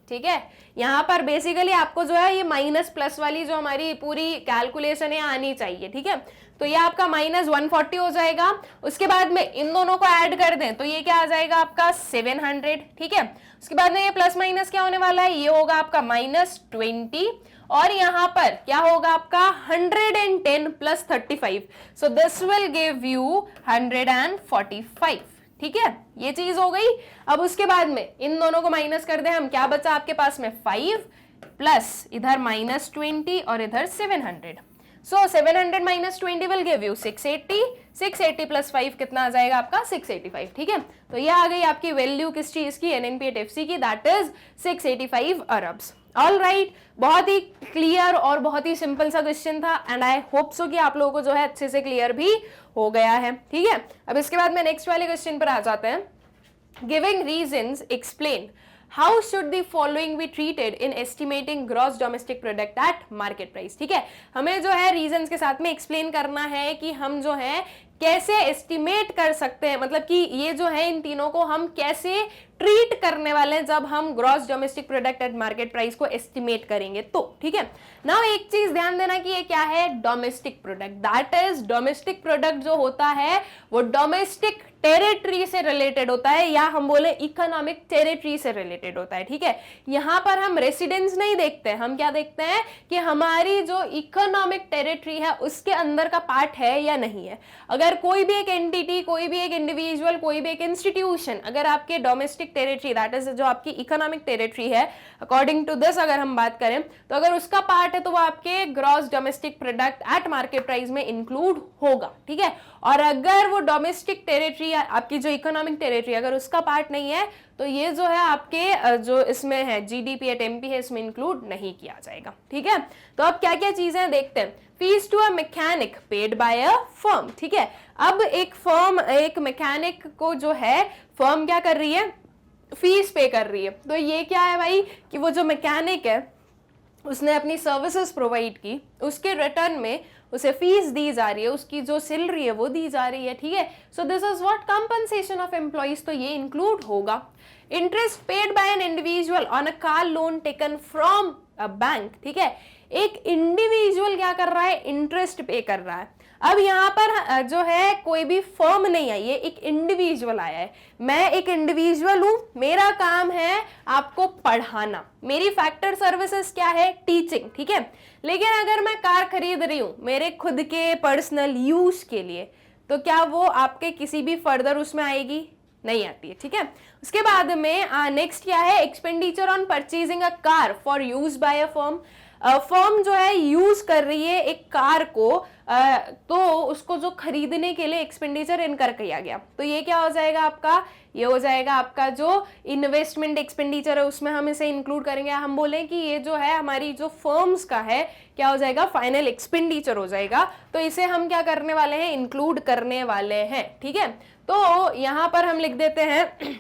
ठीक है। यहां पर बेसिकली आपको जो है ये माइनस प्लस वाली जो हमारी पूरी कैलकुलेशन है आनी चाहिए, ठीक है। तो ये आपका माइनस 140 हो जाएगा। उसके बाद में इन दोनों को ऐड कर दें तो ये क्या आ जाएगा आपका 700, ठीक है। उसके बाद में ये प्लस माइनस क्या होने वाला है, ये होगा आपका माइनस 20 और यहां पर क्या होगा आपका 110 plus 35, so this will give you 145, ठीक है। ये चीज हो गई। अब उसके बाद में इन दोनों को माइनस कर दे हम, क्या बचा आपके पास में 5 प्लस इधर माइनस 20 और इधर 700, सो 700 minus 20 will give you 680, 680 plus 5 कितना आ जाएगा आपका 685, ठीक है। तो ये आ गई आपकी वैल्यू किस चीज की, NNP/FC की, that is 685 Arabs. All right, बहुत ही क्लियर और बहुत ही सिंपल सा क्वेश्चन था एंड आई होप सो कि आप लोगों को जो है अच्छे से क्लियर भी हो गया है, ठीक है। अब इसके बाद में नेक्स्ट वाले क्वेश्चन पर आ जाते हैं। Giving reasons explain how should the following be treated in estimating gross domestic product at market price, ठीक है। हमें जो है रीजंस के साथ में एक्सप्लेन करना है कि हम जो है कैसे एस्टिमेट कर सकते हैं, मतलब कि ये जो है इन तीनों को हम कैसे ट्रीट करने वाले हैं जब हम gross domestic product at market price को एस्टिमेट करेंगे, तो ठीक है। नाउ एक चीज ध्यान देना कि ये क्या है, domestic product, that is domestic product जो होता है वो डोमेस्टिक टेरिटरी से रिलेटेड होता है, या हम बोले इकोनॉमिक टेरिटरी से रिलेटेड होता है, ठीक है। यहां पर हम रेसिडेंस नहीं देखते, हम क्या देखते हैं कि हमारी जो इकोनॉमिक टेरिटरी है उसके अंदर का पार्ट है या नहीं है। अगर कोई भी एक एंटिटी, कोई भी एक इंडिविजुअल, कोई भी एक इंस्टीट्यूशन अगर आपके डोमेस्टिक टेरिटरी, दैट इज जो आपकी इकोनॉमिक टेरिटरी है, अकॉर्डिंग टू दिस अगर हम बात करें तो अगर उसका पार्ट है तो वो आपके gross domestic product at market price में इंक्लूड होगा, ठीक है। और अगर वो डोमेस्टिक टेरिटरी आपकी जो इकोनॉमिक टेरिटरी अगर उसका पार्ट नहीं है तो ये जो है आपके जो इसमें है GDP एट MP है, इसमें इंक्लूड नहीं किया जाएगा, ठीक है। तो अब क्या क्या चीजें देखते हैं। Fees to a mechanic paid by a firm, ठीक है। अब एक फर्म, एक मैकेनिक को जो है फर्म क्या कर रही है, फीस पे कर रही है। तो ये क्या है भाई कि वो जो मैकेनिक है उसने अपनी सर्विसेज प्रोवाइड की, उसके रिटर्न में उसे फीस दी जा रही है, उसकी जो सैलरी है वो दी जा रही है, ठीक है। So this is what compensation of employees, तो ये इंक्लूड होगा। Interest paid by an individual on a car loan taken from a bank, ठीक है। एक इंडिविजुअल क्या कर रहा है, इंटरेस्ट पे कर रहा है। अब यहाँ पर जो है कोई भी फर्म नहीं आई है, एक इंडिविजुअल आया है। मैं एक इंडिविजुअल हूं, मेरा काम है आपको पढ़ाना, मेरी फैक्टर सर्विसेज क्या है, टीचिंग, ठीक है। लेकिन अगर मैं कार खरीद रही हूं मेरे खुद के पर्सनल यूज के लिए, तो क्या वो आपके किसी भी फर्दर उसमें आएगी, नहीं आती है, ठीक है। उसके बाद में नेक्स्ट क्या है, expenditure on purchasing a car for use by a firm. Firm जो है यूज कर रही है एक कार को, तो उसको जो खरीदने के लिए एक्सपेंडिचर इनकर किया गया, तो ये क्या हो जाएगा आपका, ये हो जाएगा आपका जो इन्वेस्टमेंट एक्सपेंडिचर है, उसमें हम इसे इंक्लूड करेंगे। हम बोलें कि ये जो है हमारी जो फर्म्स का है क्या हो जाएगा, फाइनल एक्सपेंडिचर हो जाएगा, तो इसे हम क्या करने वाले हैं, इंक्लूड करने वाले हैं, ठीक है। तो यहां पर हम लिख देते हैं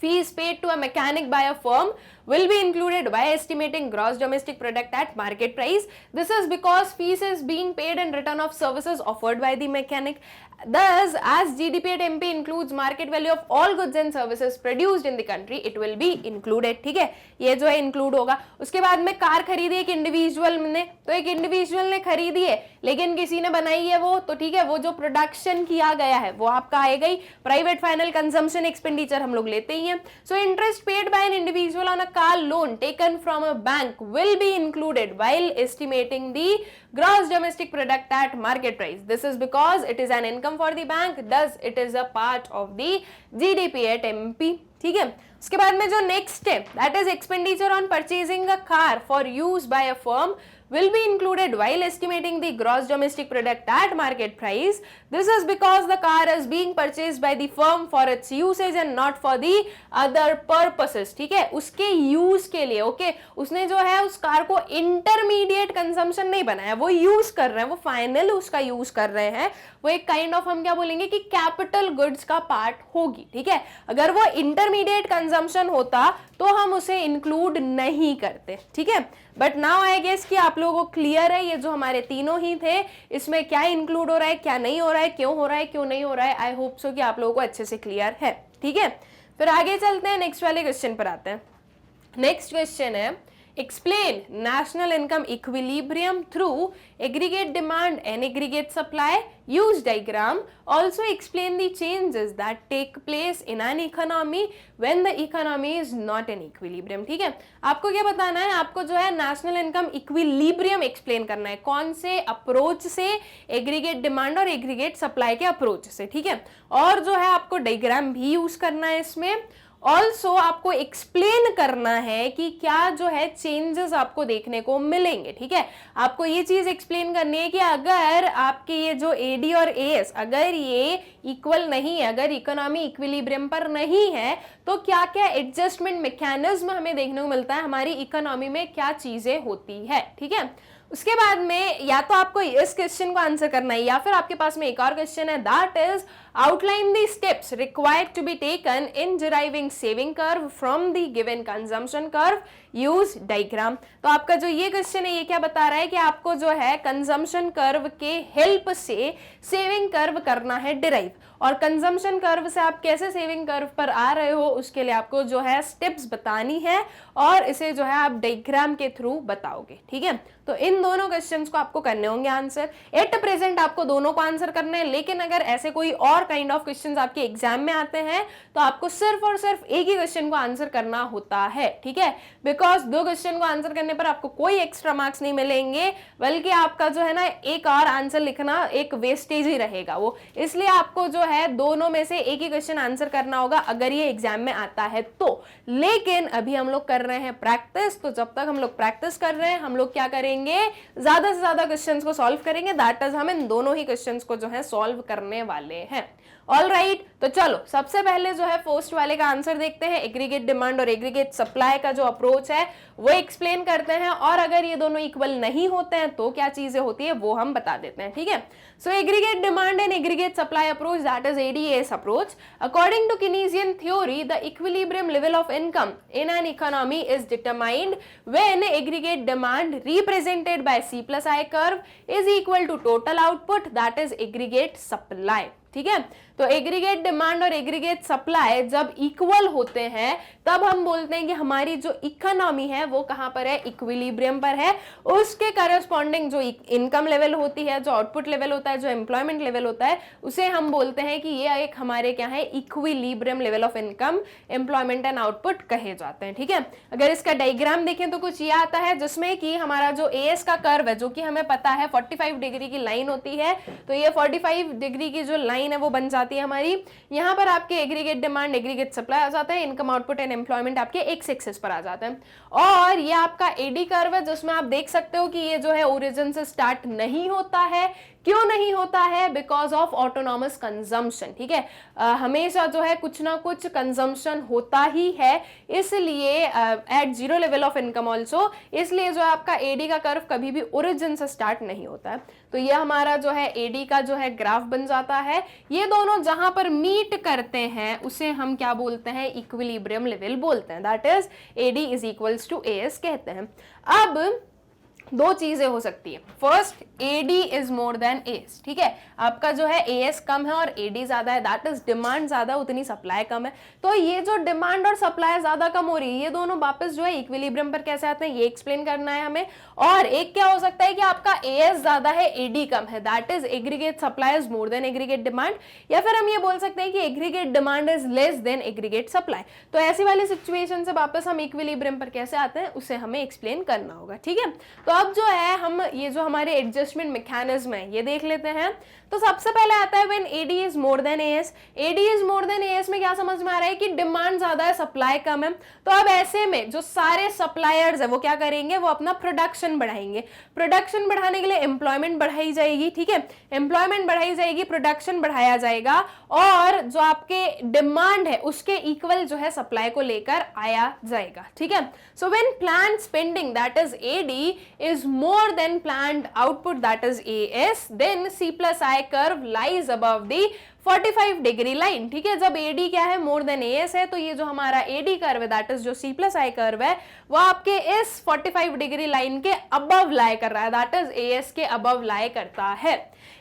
fees paid to a mechanic by a firm will be included by estimating gross domestic product at market price. This is because fees is being paid in return of services offered by the mechanic. Thus, as GDP at MP includes market value of all goods and services produced in the country, it will be included, ठीक है। ये जो है include होगा। उसके बाद में car खरीदी एक इंडिविजुअल ने, तो एक इंडिविजुअल ने खरीदी है लेकिन किसी ने बनाई है वो, तो ठीक है, वो जो प्रोडक्शन किया गया है वो आपका आएगा ही। प्राइवेट फाइनल कंजम्पशन एक्सपेंडिचर हम लोग लेते ही हैं। So interest paid by an individual on a car loan taken from a bank will be included while estimating the gross domestic product at market price. This is because it is an income for the bank, thus it is a part of the GDP at MP, ठीक है। उसके बाद में जो next है, that is expenditure on purchasing a car for use by a firm will be included while estimating the gross domestic product at market price. This is because the car is being purchased by the firm for its usage and not for the other purposes, ठीक है, उसके use के लिए, okay. उसने जो है उस car को इंटरमीडिएट कंजम्पशन नहीं बनाया, वो यूज कर रहे हैं, वो फाइनल उसका यूज कर रहे हैं, वो एक काइंड ऑफ हम क्या बोलेंगे कि कैपिटल गुड्स का पार्ट होगी, ठीक है। अगर वो इंटरमीडिएट कंजम्पशन होता तो हम उसे इंक्लूड नहीं करते, ठीक है। बट नाउ आई गेस कि आप लोगों को क्लियर है, ये जो हमारे तीनों ही थे इसमें क्या इंक्लूड हो रहा है, क्या नहीं हो रहा है, क्यों हो रहा है, क्यों नहीं हो रहा है। आई होप सो कि आप लोगों को अच्छे से क्लियर है, ठीक है। फिर आगे चलते हैं, नेक्स्ट वाले क्वेश्चन पर आते हैं। नेक्स्ट क्वेश्चन है, explain national income equilibrium through aggregate demand and aggregate supply, use diagram. Also explain the changes that take place in an economy when the economy is not in equilibrium, ठीक है। आपको क्या बताना है, आपको जो है नेशनल इनकम इक्विलिब्रियम एक्सप्लेन करना है, कौन से अप्रोच से, एग्रीगेट डिमांड और एग्रीगेट सप्लाई के अप्रोच से, ठीक है। और जो है आपको डायग्राम भी यूज करना है इसमें, ऑल्सो आपको एक्सप्लेन करना है कि क्या जो है चेंजेस आपको देखने को मिलेंगे, ठीक है। आपको ये चीज एक्सप्लेन करनी है कि अगर आपके ये जो एडी और एएस अगर ये इक्वल नहीं है, अगर इकोनॉमी इक्विलिब्रियम पर नहीं है, तो क्या क्या एडजस्टमेंट मैकेनिज्म हमें देखने को मिलता है, हमारी इकोनॉमी में क्या चीजें होती है, ठीक है। उसके बाद में या तो आपको इस क्वेश्चन को आंसर करना है या फिर आपके पास में एक और क्वेश्चन है, that is outline the steps required to be taken in deriving saving curve from the given consumption curve, use diagram। तो आपका जो ये क्वेश्चन है ये क्या बता रहा है कि आपको जो है कंजम्पशन कर्व के हेल्प से सेविंग कर्व करना है डिराइव, और कंजम्पशन कर्व से आप कैसे सेविंग कर्व पर आ रहे हो उसके लिए आपको जो है स्टेप्स बतानी है और इसे जो है आप डायग्राम के थ्रू बताओगे, ठीक है। तो इन दोनों क्वेश्चंस को आपको करने होंगे आंसर। एट प्रेजेंट आपको दोनों को आंसर करने हैं, लेकिन अगर ऐसे कोई और काइंड ऑफ क्वेश्चंस आपके एग्जाम में आते हैं तो आपको सिर्फ और सिर्फ एक ही क्वेश्चन को आंसर करना होता है, ठीक है। बिकॉज दो क्वेश्चन को आंसर करने पर आपको कोई एक्स्ट्रा मार्क्स नहीं मिलेंगे, बल्कि आपका जो है ना एक और आंसर लिखना एक वेस्टेज ही रहेगा वो, इसलिए आपको जो है दोनों में से एक ही क्वेश्चन आंसर करना होगा अगर ये एग्जाम में आता है तो। लेकिन अभी हम लोग कर रहे हैं प्रैक्टिस, तो जब तक हम लोग प्रैक्टिस कर रहे हैं हम लोग क्या करेंगे, ज्यादा से ज्यादा क्वेश्चंस को सॉल्व करेंगे, दैट इज हम इन दोनों ही क्वेश्चंस को जो है सॉल्व करने वाले हैं। ऑल राइट, तो चलो सबसे पहले जो है फर्स्ट वाले का आंसर देखते हैं। एग्रीगेट डिमांड और एग्रीगेट सप्लाई का जो अप्रोच है वो एक्सप्लेन करते हैं, और अगर ये दोनों इक्वल नहीं होते हैं तो क्या चीजें होती है वो हम बता देते हैं, ठीक है। So aggregate demand and aggregate supply approach, that is ADAS approach. According to Keynesian theory, the equilibrium level of income in an economy is determined when aggregate demand represented by C plus I curve is equal to total output, that is aggregate supply, ठीक है। तो aggregate demand और aggregate supply जब equal होते हैं तब हम बोलते हैं कि हमारी जो इकोनॉमी है वो कहां पर है, इक्विलिब्रियम पर है। उसके करस्पॉन्डिंग जो इनकम लेवल होती है, जो आउटपुट लेवल होता है, जो एम्प्लॉयमेंट लेवल होता है, उसे हम बोलते हैं कि ये एक हमारे क्या है, equilibrium level of income, employment and output कहे जाते हैं, ठीक है। अगर इसका डायग्राम देखें तो कुछ ये आता है जिसमें कि हमारा जो एएस का कर्व है जो कि हमें पता है 45 डिग्री की लाइन होती है, तो ये 45 डिग्री की जो लाइन है वो बन जाती है हमारी। यहां पर आपके एग्रीगेट डिमांड एग्रीगेट सप्लाई आ जाता है, इनकम आउटपुट एंड एम्प्लॉयमेंट आपके एक्स एक्सिस पर आ जाते हैं, और ये आपका एडी कर्व है जिसमें आप देख सकते हो कि ये जो है ओरिजिन से स्टार्ट नहीं होता है। क्यों नहीं होता है? बिकॉज ऑफ ऑटोनॉमस कंजम्पशन, ठीक है। हमेशा जो है कुछ ना कुछ कंजम्पशन होता ही है, इसलिए at zero level of income also, इसलिए जो आपका एडी का कर्व कभी भी ओरिजिन से स्टार्ट नहीं होता है। तो ये हमारा जो है एडी का जो है ग्राफ बन जाता है। ये दोनों जहां पर मीट करते हैं उसे हम क्या बोलते हैं, इक्विलिब्रियम लेवल बोलते हैं, that is AD is equals to AS कहते हैं। अब दो चीजें हो सकती है, first AD is more than AS, ठीक है। आपका जो है एएस कम है और एडी ज्यादा है, दैट इज डिमांड ज्यादा उतनी सप्लाई कम है। तो ये जो डिमांड और सप्लाई ज्यादा कम हो रही है, ये दोनों वापस जो है इक्विलिब्रियम पर कैसे आते हैं ये एक्सप्लेन करना है हमें। और एक क्या हो सकता है कि आपका एएस ज्यादा है एडी कम है, that is aggregate supply is more then aggregate demand, या फिर हम ये बोल सकते हैं कि aggregate demand is less then aggregate supply. तो ऐसी वाली सिचुएशन से वापस हम इक्विलिब्रियम पर कैसे आते हैं उसे हमें एक्सप्लेन करना होगा, ठीक है। तो अब जो है हम ये जो हमारे एडजस्टमेंट मैकेनिज्म है ये देख लेते हैं। तो सबसे पहले आता है when AD is more than AS. AD is more than AS में क्या समझ में आ रहा है कि डिमांड ज्यादा है सप्लाई कम है। तो अब ऐसे में जो सारे सप्लायर्स है वो क्या करेंगे, वो अपना प्रोडक्शन बढ़ाएंगे। प्रोडक्शन बढ़ाने के लिए एम्प्लॉयमेंट बढ़ाई जाएगी, ठीक है। एम्प्लॉयमेंट बढ़ाई जाएगी, प्रोडक्शन बढ़ाया जाएगा, और जो आपके डिमांड है उसके इक्वल जो है सप्लाई को लेकर आया जाएगा, ठीक है। So when planned spending that is AD is more than planned output that is AS, then C plus I curve lies above the 45 degree line, ठीक है। जब एडी क्या है, मोर देन एएस है, तो ये जो हमारा एडी कर्व है दैट इज जो सी प्लस आई कर्व है वो आपके इस 45 डिग्री लाइन के अबव लाई कर रहा है, दैट इज एएस के अबव लाई करता है।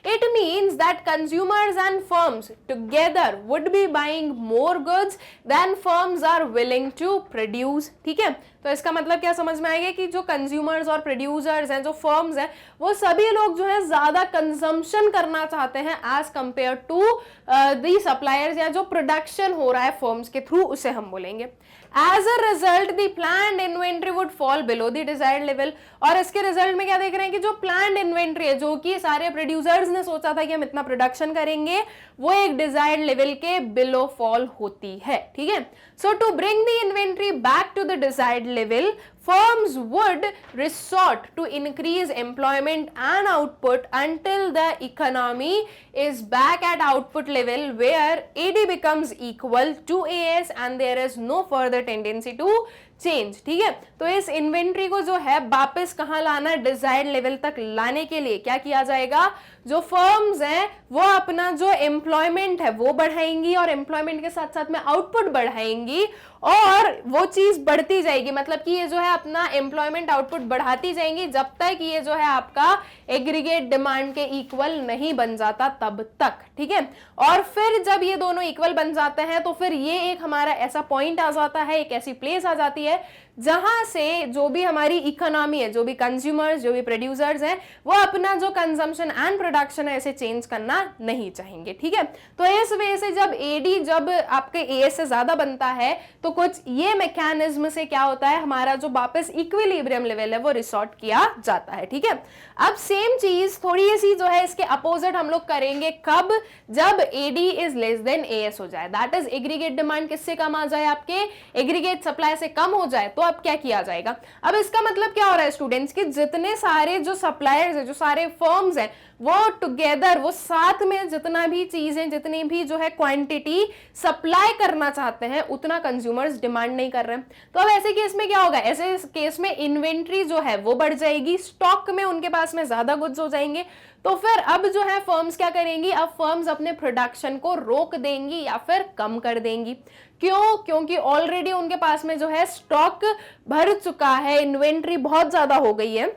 It means that consumers and firms together would be buying more goods than firms are willing to produce, ठीक है। तो इसका मतलब क्या समझ में आएगा कि जो कंज्यूमर्स और प्रोड्यूसर्स हैं, जो फर्म्स हैं, वो सभी लोग जो है ज्यादा कंजम्पशन करना चाहते हैं as compare to the suppliers, या जो प्रोडक्शन हो रहा है फर्म्स के थ्रू उसे हम बोलेंगे। As a result the planned inventory would fall below the desired level. और इसके रिजल्ट में क्या देख रहे हैं कि जो प्लान्ड इन्वेंट्री है, जो कि सारे प्रोड्यूसर्स ने सोचा था कि हम इतना प्रोडक्शन करेंगे, वो एक डिजायर्ड लेवल के बिलो फॉल होती है, ठीक है। So to bring the inventory back to the desired level, firms would resort to increase employment and output until the economy is back at output level where AD becomes equal to AS and there is no further tendency to change, ठीक है। तो इस inventory को जो है वापस कहां लाना, डिजायर्ड लेवल तक लाने के लिए क्या किया जाएगा, जो फर्म्स हैं वो अपना जो एम्प्लॉयमेंट है वो बढ़ाएंगी और एम्प्लॉयमेंट के साथ साथ में आउटपुट बढ़ाएंगी और वो चीज बढ़ती जाएगी। मतलब कि ये जो है अपना एम्प्लॉयमेंट आउटपुट बढ़ाती जाएंगी जब तक ये जो है आपका एग्रीगेट डिमांड के इक्वल नहीं बन जाता तब तक, ठीक है। और फिर जब ये दोनों इक्वल बन जाते हैं तो फिर ये एक हमारा ऐसा पॉइंट आ जाता है, एक ऐसी प्लेस आ जाती है जहां से जो भी हमारी इकोनॉमी है, जो भी कंज्यूमर्स, जो भी प्रोड्यूसर्स हैं, वो अपना जो कंजम्पशन एंड प्रोडक्शन है इसे चेंज करना नहीं चाहेंगे, ठीक है। तो इस वजह से जब एडी जब आपके एएस से ज्यादा बनता है तो कुछ ये मैकेनिज्म से क्या होता है, हमारा जो वापस इक्विलिब्रियम लेवल है वो रिसोर्ट किया जाता है, ठीक है। अब सेम चीज थोड़ी सी जो है इसके अपोजिट हम लोग करेंगे, कब, जब AD is less than AS हो जाए, दैट इज एग्रीगेट डिमांड किससे कम आ जाए, आपके एग्रीगेट सप्लाई से कम हो जाए, तो अब क्या किया जाएगा। अब इसका मतलब क्या हो रहा है स्टूडेंट्स कि जितने सारे जो सप्लायर्स है, जो सारे फर्म्स हैं, वो टुगेदर, वो साथ में जितना भी चीजें, जितनी भी जो है क्वांटिटी सप्लाई करना चाहते हैं उतना कंज्यूमर्स डिमांड नहीं कर रहे हैं। तो अब ऐसे केस में क्या होगा, ऐसे केस में इन्वेंट्री जो है वो बढ़ जाएगी, स्टॉक में उनके पास में ज्यादा गुड्स हो जाएंगे। तो फिर अब जो है फर्म्स क्या करेंगी, अब फर्म्स अपने प्रोडक्शन को रोक देंगी या फिर कम कर देंगी। क्यों? क्योंकि ऑलरेडी उनके पास में जो है स्टॉक भर चुका है, इन्वेंट्री बहुत ज्यादा हो गई है।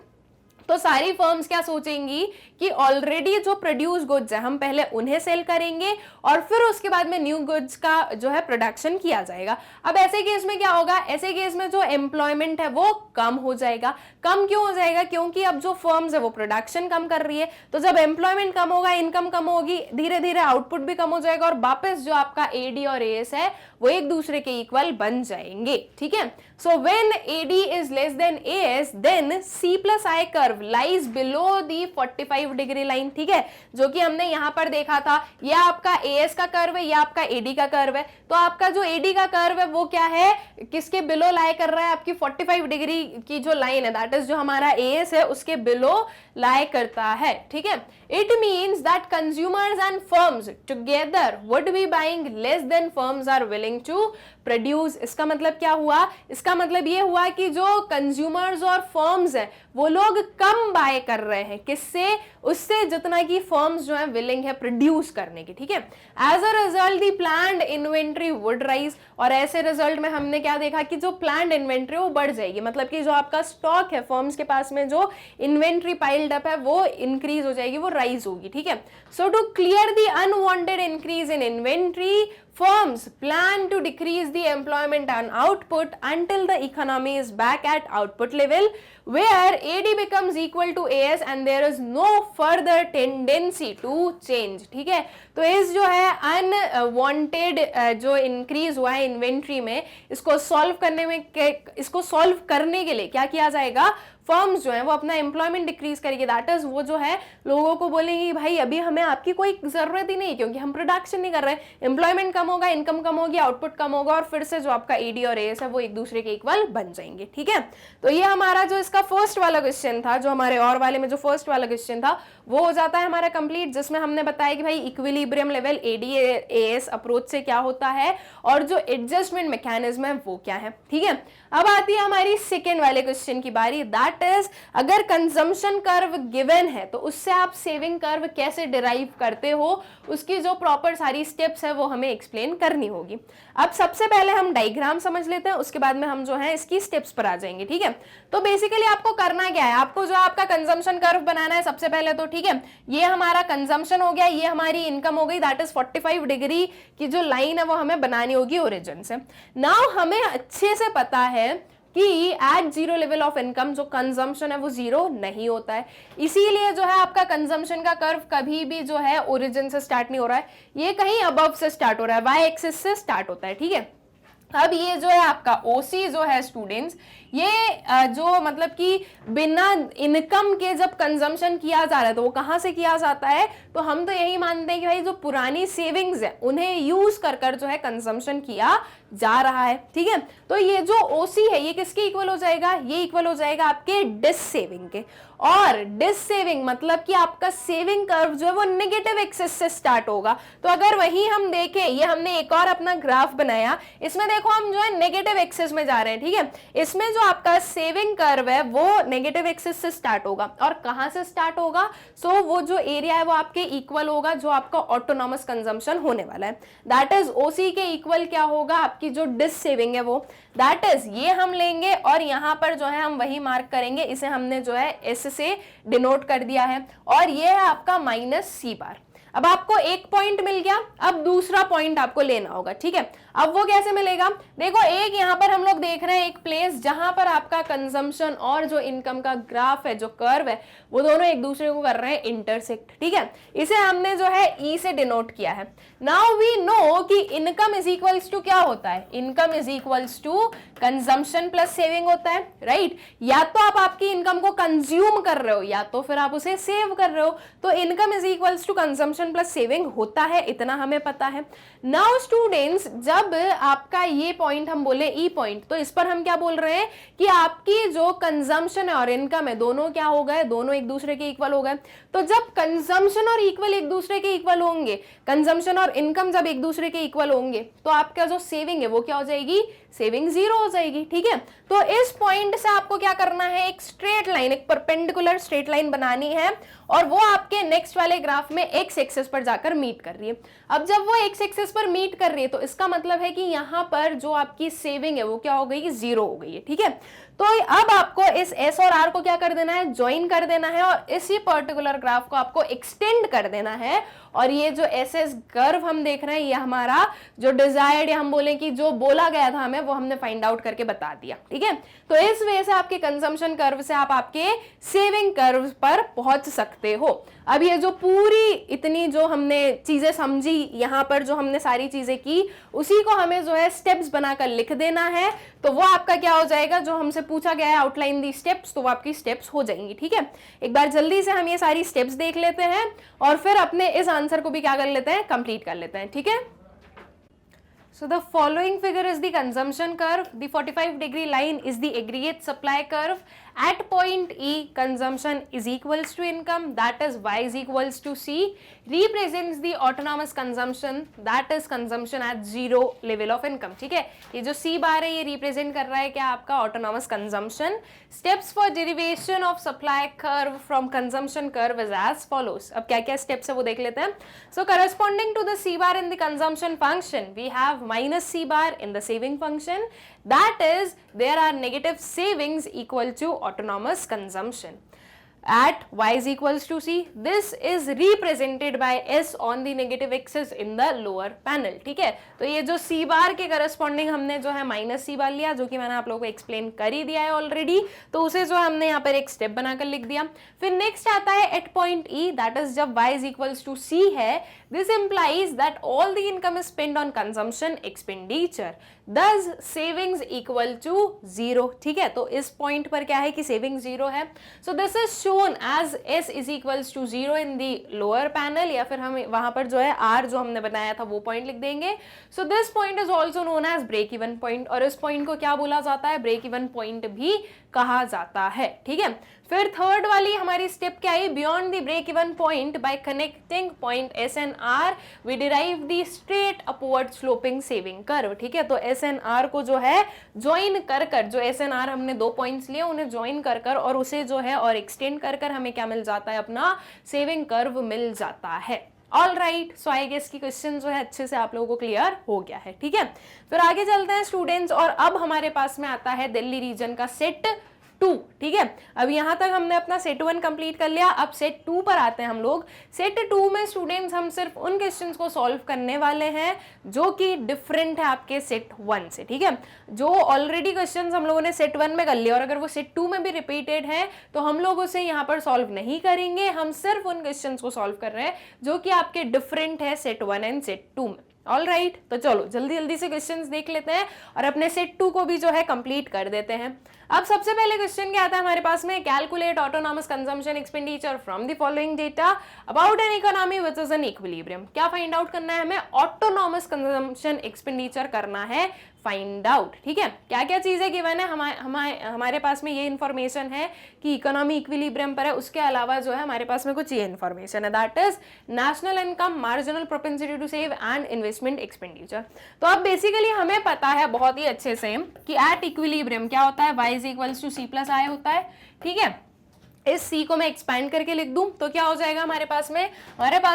तो सारी फर्म्स क्या सोचेंगी कि ऑलरेडी जो प्रोड्यूस गुड्स है हम पहले उन्हें सेल करेंगे और फिर उसके बाद में न्यू गुड्स का जो है प्रोडक्शन किया जाएगा। अब ऐसे केस में क्या होगा, ऐसे केस में जो एम्प्लॉयमेंट है वो कम हो जाएगा। कम क्यों हो जाएगा? क्योंकि अब जो फर्म्स है वो प्रोडक्शन कम कर रही है, तो जब एम्प्लॉयमेंट कम होगा, इनकम कम होगी, धीरे धीरे आउटपुट भी कम हो जाएगा और वापस जो आपका एडी और एएस है वो एक दूसरे के इक्वल बन जाएंगे, ठीक है। So when AD is less than AS then C plus I curve lies below the 45 degree line, ठीक है, जो कि हमने यहां पर देखा था। ये आपका एएस का कर्व है, ये आपका एडी का कर्व है। तो आपका जो एडी का कर्व है वो क्या है, किसके बिलो लाई कर रहा है, आपकी 45 डिग्री की जो लाइन है, दैट इज जो हमारा एएस है उसके बिलो लाई करता है, ठीक है। It means that consumers and firms together would be buying less than firms are willing to produce. इसका मतलब क्या हुआ, इसका मतलब ये हुआ कि जो कंज्यूमर्स और फर्म्स हैं वो लोग कम बाय कर रहे हैं, किससे, उससे जितना कि फर्म्स जो है विलिंग है प्रोड्यूस करने की, ठीक है। As a result the planned inventory would rise, और ऐसे रिजल्ट में हमने क्या देखा कि जो प्लान्ड इन्वेंट्री वो बढ़ जाएगी, मतलब कि जो आपका स्टॉक है फर्म्स के पास में, जो इन्वेंट्री पाइल्ड अप है वो इंक्रीज हो जाएगी, वो राइज होगी, ठीक है। So to clear the unwanted increase in inventory, firms plan to decrease the employment and output until the economy is back at output level where AD becomes equal to AS and there is no further tendency to change, ठीक है। तो इस जो है unwanted जो increase हुआ है inventory में, इसको सॉल्व करने के लिए क्या किया जाएगा, फर्म्स जो है वो अपना एम्प्लॉयमेंट डिक्रीज करेगी, दैट इज वो जो है लोगों को बोलेंगे भाई अभी हमें आपकी कोई जरूरत ही नहीं क्योंकि हम प्रोडक्शन नहीं कर रहे हैं, एम्प्लॉयमेंट कम होगा, इनकम कम होगी, आउटपुट कम होगा और फिर से जो आपका एडी और एएस है वो एक दूसरे के इक्वल बन जाएंगे, ठीक है। तो ये हमारा जो इसका फर्स्ट वाला क्वेश्चन था, जो हमारे और वाले में जो फर्स्ट वाला क्वेश्चन था वो हो जाता है हमारा कंप्लीट, जिसमें हमने बताया कि भाई equilibrium level AD AS approach से क्या होता है और जो एडजस्टमेंट मैकेनिज्म है वो क्या है, ठीक है। अब आती है हमारी सेकेंड वाले क्वेश्चन की बारी, दैट इज अगर कंजम्पशन कर्व गिवन है तो उससे आप सेविंग कर्व कैसे डिराइव करते हो, उसकी जो प्रॉपर सारी स्टेप्स है वो हमें एक्सप्लेन करनी होगी। अब सबसे पहले हम डायग्राम समझ लेते हैं, उसके बाद में हम जो है इसकी स्टेप्स पर आ जाएंगे, ठीक है। तो बेसिकली आपको करना क्या है, आपको जो आपका कंजम्पशन कर्व बनाना है सबसे पहले तो, ठीक है। ये हमारा कंजम्पशन हो गया, ये हमारी इनकम हो गई, दैट इज 45 डिग्री की जो लाइन है वो हमें बनानी होगी ओरिजिन से। नाउ हमें अच्छे से पता है कि at zero level of income जो कंजम्पशन है वो जीरो नहीं होता है, इसीलिए जो है आपका कंजम्पशन का कर्व कभी भी जो है ओरिजिन से स्टार्ट नहीं हो रहा है, ये कहीं अबव से स्टार्ट हो रहा है, वाई एक्सिस से स्टार्ट होता है, ठीक है। अब ये जो है आपका ओसी जो है स्टूडेंट्स, ये जो मतलब कि बिना इनकम के जब कंजम्पशन किया जा रहा है तो वो कहाँ से किया जाता है, तो हम तो यही मानते हैं कि भाई जो पुरानी सेविंग्स है उन्हें यूज कर कर जो है कंजम्पशन किया जा रहा है, ठीक है। तो ये जो ओसी है ये किसके इक्वल हो जाएगा, ये इक्वल हो जाएगा आपके डिस सेविंग के। और डिस सेविंग मतलब कि आपका सेविंग कर्व जो है वो नेगेटिव एक्सिस से स्टार्ट होगा। तो अगर वही हम देखें, ये हमने एक और अपना ग्राफ बनाया, इसमें देखो हम जो है नेगेटिव एक्सिस में जा रहे हैं, ठीक है। इसमें जो आपका सेविंग कर्व है वो नेगेटिव एक्सिस से स्टार्ट होगा, और कहां से स्टार्ट होगा, सो वो जो एरिया है वो आपके इक्वल होगा जो आपका ऑटोनॉमस कंजम्पशन होने वाला है। दैट इज ओसी के इक्वल क्या होगा, आपकी जो डिस सेविंग है वो, दैट इज ये हम लेंगे और यहां पर जो है हम वही मार्क करेंगे, इसे हमने जो है एस से डिनोट कर दिया है, और ये है आपका माइनस सी बार। अब आपको एक पॉइंट मिल गया, अब दूसरा पॉइंट आपको लेना होगा, ठीक है। अब वो कैसे मिलेगा, देखो एक यहां पर हम लोग देख रहे हैं एक प्लेस जहां पर आपका कंजम्पशन और जो इनकम का ग्राफ है, जो कर्व है, वो दोनों एक दूसरे को कर रहे हैं इंटरसेक्ट, ठीक है। इसे हमने जो है ई से डिनोट किया है। नाउ वी नो कि इनकम इज इक्वल्स टू क्या होता है, income is equals to consumption plus saving होता है, राइट। या तो आप आपकी इनकम को कंज्यूम कर रहे हो या तो फिर आप उसे सेव कर रहे हो, तो income is equals to consumption plus saving होता है, इतना हमें पता है। नाउ स्टूडेंट्स, जब आपका ये पॉइंट हम बोले ई पॉइंट, तो इस पर हम क्या बोल रहे हैं कि आपकी जो कंजम्पशन है और इनकम है दोनों क्या हो गए, दोनों एक दूसरे के इक्वल हो गए। तो जब कंजम्पशन और इक्वल एक दूसरे के इक्वल होंगे, कंजम्पशन और इनकम जब एक दूसरे के इक्वल होंगे, तो आपका जो सेविंग है वो क्या हो जाएगी, सेविंग जीरो हो जाएगी, ठीक है। तो इस पॉइंट से आपको क्या करना है, एक स्ट्रेट लाइन, एक परपेंडिकुलर स्ट्रेट लाइन बनानी है, और वो आपके नेक्स्ट वाले ग्राफ में एक्स एक्सिस पर जाकर मीट कर रही है। अब जब वो एक्स एक्सिस पर मीट कर रही है तो इसका मतलब है कि यहां पर जो आपकी सेविंग है वो क्या हो गई, जीरो हो गई है, ठीक है। तो अब आपको इस एस और आर को क्या कर देना है, ज्वाइन कर देना है, और इसी पर्टिकुलर ग्राफ को आपको एक्सटेंड कर देना है, और ये जो एस एस कर्व हम देख रहे हैं ये हमारा जो डिजायर्ड, या हम बोले कि जो बोला गया था हमें, वो हमने फाइंड आउट करके बता दिया, ठीक है। तो इस वजह से आपके कंजम्पशन कर्व से आप आपके सेविंग कर्व पर पहुंच सकते हो। अब ये जो पूरी इतनी जो हमने चीजें समझी, यहाँ पर जो हमने सारी चीजें की, उसी को हमें जो है स्टेप्स बनाकर लिख देना है, तो वो आपका क्या हो जाएगा, जो हमसे पूछा गया है आउटलाइन दी स्टेप्स, तो वो आपकी स्टेप्स हो जाएंगी, ठीक है। एक बार जल्दी से हम ये सारी स्टेप्स देख लेते हैं और फिर अपने इस आंसर को भी क्या कर लेते हैं, कंप्लीट कर लेते हैं, ठीक है। So the following figure is the consumption curve. The 45-degree line is the aggregate supply curve. At point E, consumption is equals to income, that is Y is equals to C, represents the autonomous consumption, that is consumption at zero level of income, ठीक है। ये जो C बार है ये represent कर रहा है क्या, आपका autonomous consumption. Steps for derivation of supply curve from consumption curve is as follows. अब क्या क्या steps है वो देख लेते हैं। So corresponding to the C bar in the consumption function, we have minus C bar in the saving function, that is there are negative savings equal to autonomous consumption. At Y is equals to C, this is represented by S on the negative axis in the lower panel, ठीक है। तो ये जो C बार के corresponding हमने जो है minus C बार लिया, जो कि मैंने आप लोगों को एक्सप्लेन कर ही दिया है ऑलरेडी, तो उसे जो हमने यहाँ पर एक स्टेप बनाकर लिख दिया। फिर नेक्स्ट आता है at point E, that is जब Y is equals to C है, this implies that all the income is spent on consumption expenditure, thus savings equal to zero, ठीक है। तो इस पॉइंट पर क्या है कि सेविंग जीरो है, so this is shown as S is equals to zero in the lower panel, या फिर हम वहां पर जो है R जो हमने बनाया था वो पॉइंट लिख देंगे। so this point is also known as break even point, और इस पॉइंट को क्या बोला जाता है, ब्रेक इवन पॉइंट भी कहा जाता है, ठीक है। फिर थर्ड वाली हमारी स्टेप क्या है, beyond the break even point by connecting point S and R we derive the straight upward sloping saving curve, ठीक है। तो एस एंड आर को जो है ज्वाइन कर कर, जो एस एंड आर हमने दो पॉइंट्स लिए उन्हें ज्वाइन कर कर और उसे जो है और एक्सटेंड कर कर हमें क्या मिल जाता है, अपना सेविंग कर्व मिल जाता है। All right, so I guess की क्वेश्चन जो है अच्छे से आप लोगों को क्लियर हो गया है, ठीक है। फिर आगे चलते हैं स्टूडेंट्स, और अब हमारे पास में आता है दिल्ली रीजन का सेट 2, ठीक है। अब यहां तक हमने अपना सेट 1 कंप्लीट कर लिया, अब सेट 2 पर आते हैं हम लोग। सेट 2 में स्टूडेंट्स हम सिर्फ उन क्वेश्चंस को सॉल्व करने वाले हैं जो कि डिफरेंट है आपके सेट 1 से, ठीक है। जो ऑलरेडी क्वेश्चंस हम लोगों ने सेट 1 में कर लिया और अगर वो सेट 2 में भी रिपीटेड है तो हम लोग उसे यहाँ पर सॉल्व नहीं करेंगे, हम सिर्फ उन क्वेश्चंस को सॉल्व कर रहे हैं जो कि आपके डिफरेंट है सेट 1 एंड सेट 2 में। ऑल राइट, तो चलो जल्दी जल्दी से क्वेश्चंस देख लेते हैं और अपने सेट 2 को भी जो है कंप्लीट कर देते हैं। अब सबसे पहले क्वेश्चन क्या आता है हमारे पास में, calculate autonomous consumption expenditure from the following data about an economy which is an equilibrium. क्या फाइंड आउट करना है हमें, ऑटोनॉमस कंजम्पशन एक्सपेंडिचर करना है फाइंड आउट। ठीक है, क्या क्या चीजें गिवन है हमारे पास में ये इंफॉर्मेशन है कि इकोनॉमी इक्विलिब्रियम पर है, उसके अलावा जो है हमारे पास में कुछ ये इंफॉर्मेशन है, that is national income, marginal propensity to save and investment expenditure. तो अब बेसिकली हमें पता है बहुत ही अच्छे से कि एट इक्विलिब्रियम क्या होता है, y is equals to C plus I होता है। ठीक है, इस c को मैं एक्सपैंड करके लिख दूं तो क्या हो जाएगा हमारे पास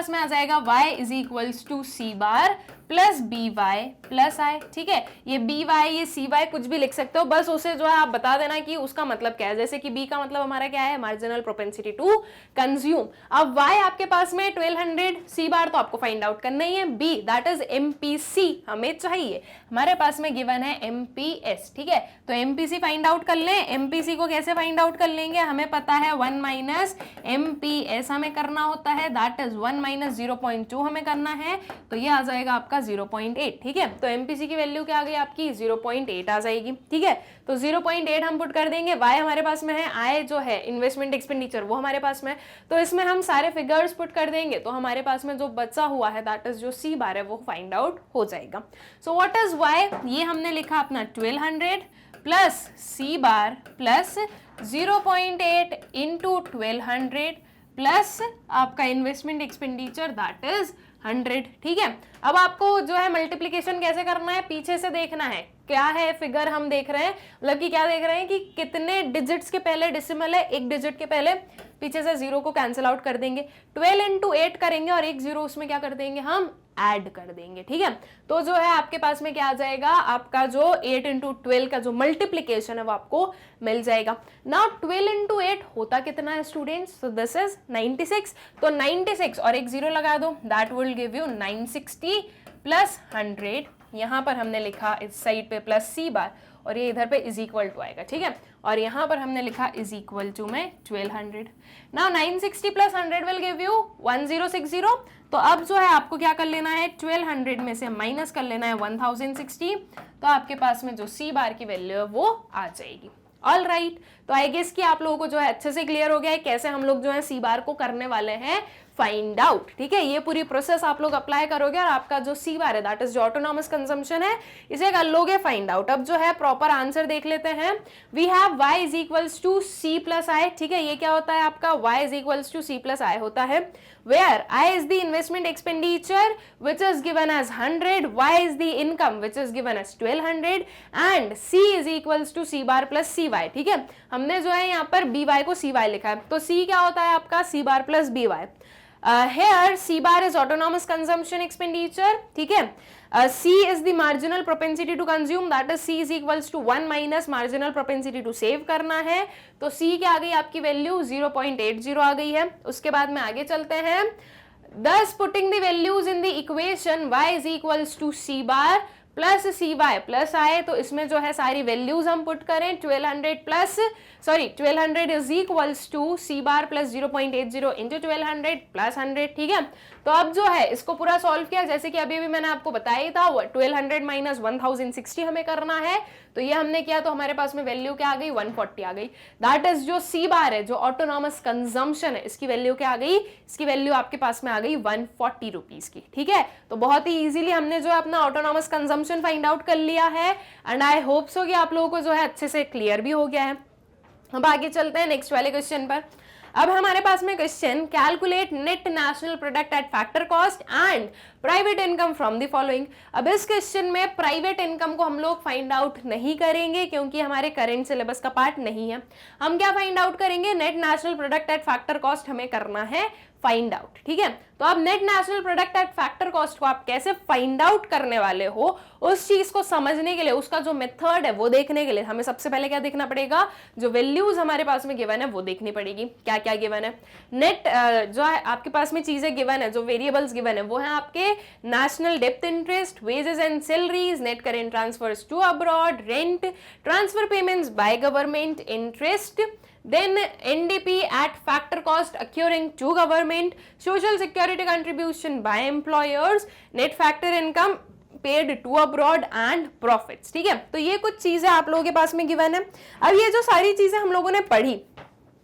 में आ जाएगा y is equals to C bar plus B Y plus I. ठीक है, ये बी वाई ये सी वाई कुछ भी लिख सकते हो, बस उसे जो है आप बता देना कि उसका मतलब क्या है। जैसे कि बी का मतलब हमारा क्या है, मार्जिनल प्रोपेंसिटी टू कंज्यूम। अब वाई आपके पास में 1200, सी बार तो आपको फाइंड आउट करना ही है, बी दैट इज एमपीसी हमें चाहिए, हमारे पास में गिवन है एमपीएस। ठीक है, तो एमपीसी फाइंड आउट कर लें। एमपीसी को कैसे फाइंड आउट कर लेंगे, हमें पता है 1 माइनस एमपीएस हमें करना होता है, दैट इज 1 माइनस 0.2 हमें करना है, तो ये आ जाएगा आपका 0.8। ठीक है, तो एमपीसी की वैल्यू क्या आ गई आपकी 0.8 आ जाएगी। ठीक है, तो 0.8 हम पुट कर देंगे, वाई हमारे पास में है, आई जो है इन्वेस्टमेंट एक्सपेंडिचर वो हमारे पास में, तो इसमें हम सारे फिगर्स पुट कर देंगे तो हमारे पास में जो बचा हुआ है दैट इज जो सी बार है वो फाइंड आउट हो जाएगा। सो व्हाट इज वाई, ये हमने लिखा अपना 1200 प्लस सी बार प्लस 0.8 इंटू 1200 प्लस आपका इन्वेस्टमेंट एक्सपेंडिचर दैट इज 100। ठीक है, अब आपको जो है मल्टीप्लिकेशन कैसे करना है, पीछे से देखना है क्या है फिगर हम देख रहे हैं, मतलब कि क्या देख रहे हैं कि कितने डिजिट्स के पहले डेसिमल है, एक डिजिट के पहले पीछे से जीरो को कैंसिल आउट कर देंगे, 12 इंटू 8 करेंगे और एक जीरो उसमें क्या कर देंगे हम ऐड कर देंगे। ठीक है, तो जो है आपके पास में क्या आ जाएगा, आपका जो 8 इंटू 12 का जो मल्टीप्लीकेशन है वो आपको मिल जाएगा। नाउ 12 इंटू 8 होता कितना है स्टूडेंट्स, तो दिस इज 96, तो 96 और एक जीरो लगा दो that will give you 960 plus 100, यहाँ पर हमने लिखा इस साइड पे प्लस सी बार और ये इधर पे इज इक्वल टू आएगा। ठीक है, और यहाँ पर हमने लिखा इज इक्वल टू में 1200। Now 960 plus 100 will give you 1060, तो अब जो है आपको क्या कर लेना है, 1200 में से माइनस कर लेना है 1060, तो आपके पास में जो सी बार की वैल्यू है वो आ जाएगी। ऑल राइट, तो आई गेस कि आप लोगों को जो है अच्छे से क्लियर हो गया है कैसे हम लोग जो है सी बार को करने वाले हैं फाइंड आउट। ठीक है, ये पूरी प्रोसेस आप लोग अप्लाई करोगे और आपका जो सी बार है दैट इज जो ऑटोनॉमस कंजम्पशन है इसे कर लोगे फाइंड आउट। अब जो है प्रॉपर आंसर देख लेते हैं, we have y is equals to C plus I. ठीक है, ये क्या होता है आपका y is equals to C plus I होता है, where I is the investment expenditure which is given as 100, Y is the income which is given as 1200 and C is equals to C bar plus CY। ठीक है, हमने जो है यहाँ पर BY को CY लिखा है, तो C क्या होता है आपका C bar plus BY। Here C bar is autonomous consumption expenditure। ठीक है, C is the marginal propensity to consume, that is C is equals to 1 minus marginal propensity to save करना है, तो C क्या आ गई आपकी वैल्यू 0.80 आ गई है। उसके बाद में आगे चलते हैं, thus putting the values in the equation y is equals to C bar plus C Y plus I, तो इसमें जो है सारी वैल्यूज हम पुट करें, 1200 is equals to C bar plus 0.80 into 1200 plus 100। ठीक है, तो अब जो है इसको पूरा सॉल्व किया, जैसे कि अभी भी मैंने आपको बताया ही था 1200 माइनस 1060 हमें करना है, तो ये हमने किया तो हमारे पास में वैल्यू क्या आ गई 140 आ गई, दैट इज जो सी बार है जो ऑटोनॉमस कंजम्पशन है इसकी वैल्यू क्या आ गई, इसकी वैल्यू आपके पास में आ गई 140 रुपीज की। ठीक है, तो बहुत ही इजीली हमने जो अपना ऑटोनॉमस कंजम्पशन फाइंड आउट कर लिया है एंड आई होप सो कि आप लोगों को जो है अच्छे से क्लियर भी हो गया है। अब आगे चलते हैं नेक्स्ट वाले क्वेश्चन पर। अब हमारे पास में question, calculate net national product at factor cost and private income from the following. अब इस क्वेश्चन में प्राइवेट इनकम को हम लोग फाइंड आउट नहीं करेंगे क्योंकि हमारे करंट सिलेबस का पार्ट नहीं है। हम क्या फाइंड आउट करेंगे, net national product at factor cost हमें करना है फाइंड आउट। ठीक है, तो अब net national product at factor cost को आप कैसे फाइंड आउट करने वाले हो उस चीज को समझने के लिए, उसका जो मेथड है वो देखने के लिए हमें सबसे पहले क्या देखना पड़ेगा, जो वैल्यूज हमारे पास में गिवन है वो देखनी पड़ेगी। क्या क्या गिवन है, नेट जो है आपके पास में चीजें गिवन है, जो वेरिएबल्स गिवन है वो है आपके नेशनल डेप्थ interest, wages and salaries, net current transfers to abroad, rent, transfer payments by government, interest, then NDP at factor cost occurring to government, social security contribution by employers, net factor income paid to abroad and profits. ठीक है, तो ये कुछ चीजें आप लोगों के पास में गिवन है। अब ये जो सारी चीजें हम लोगों ने पढ़ी,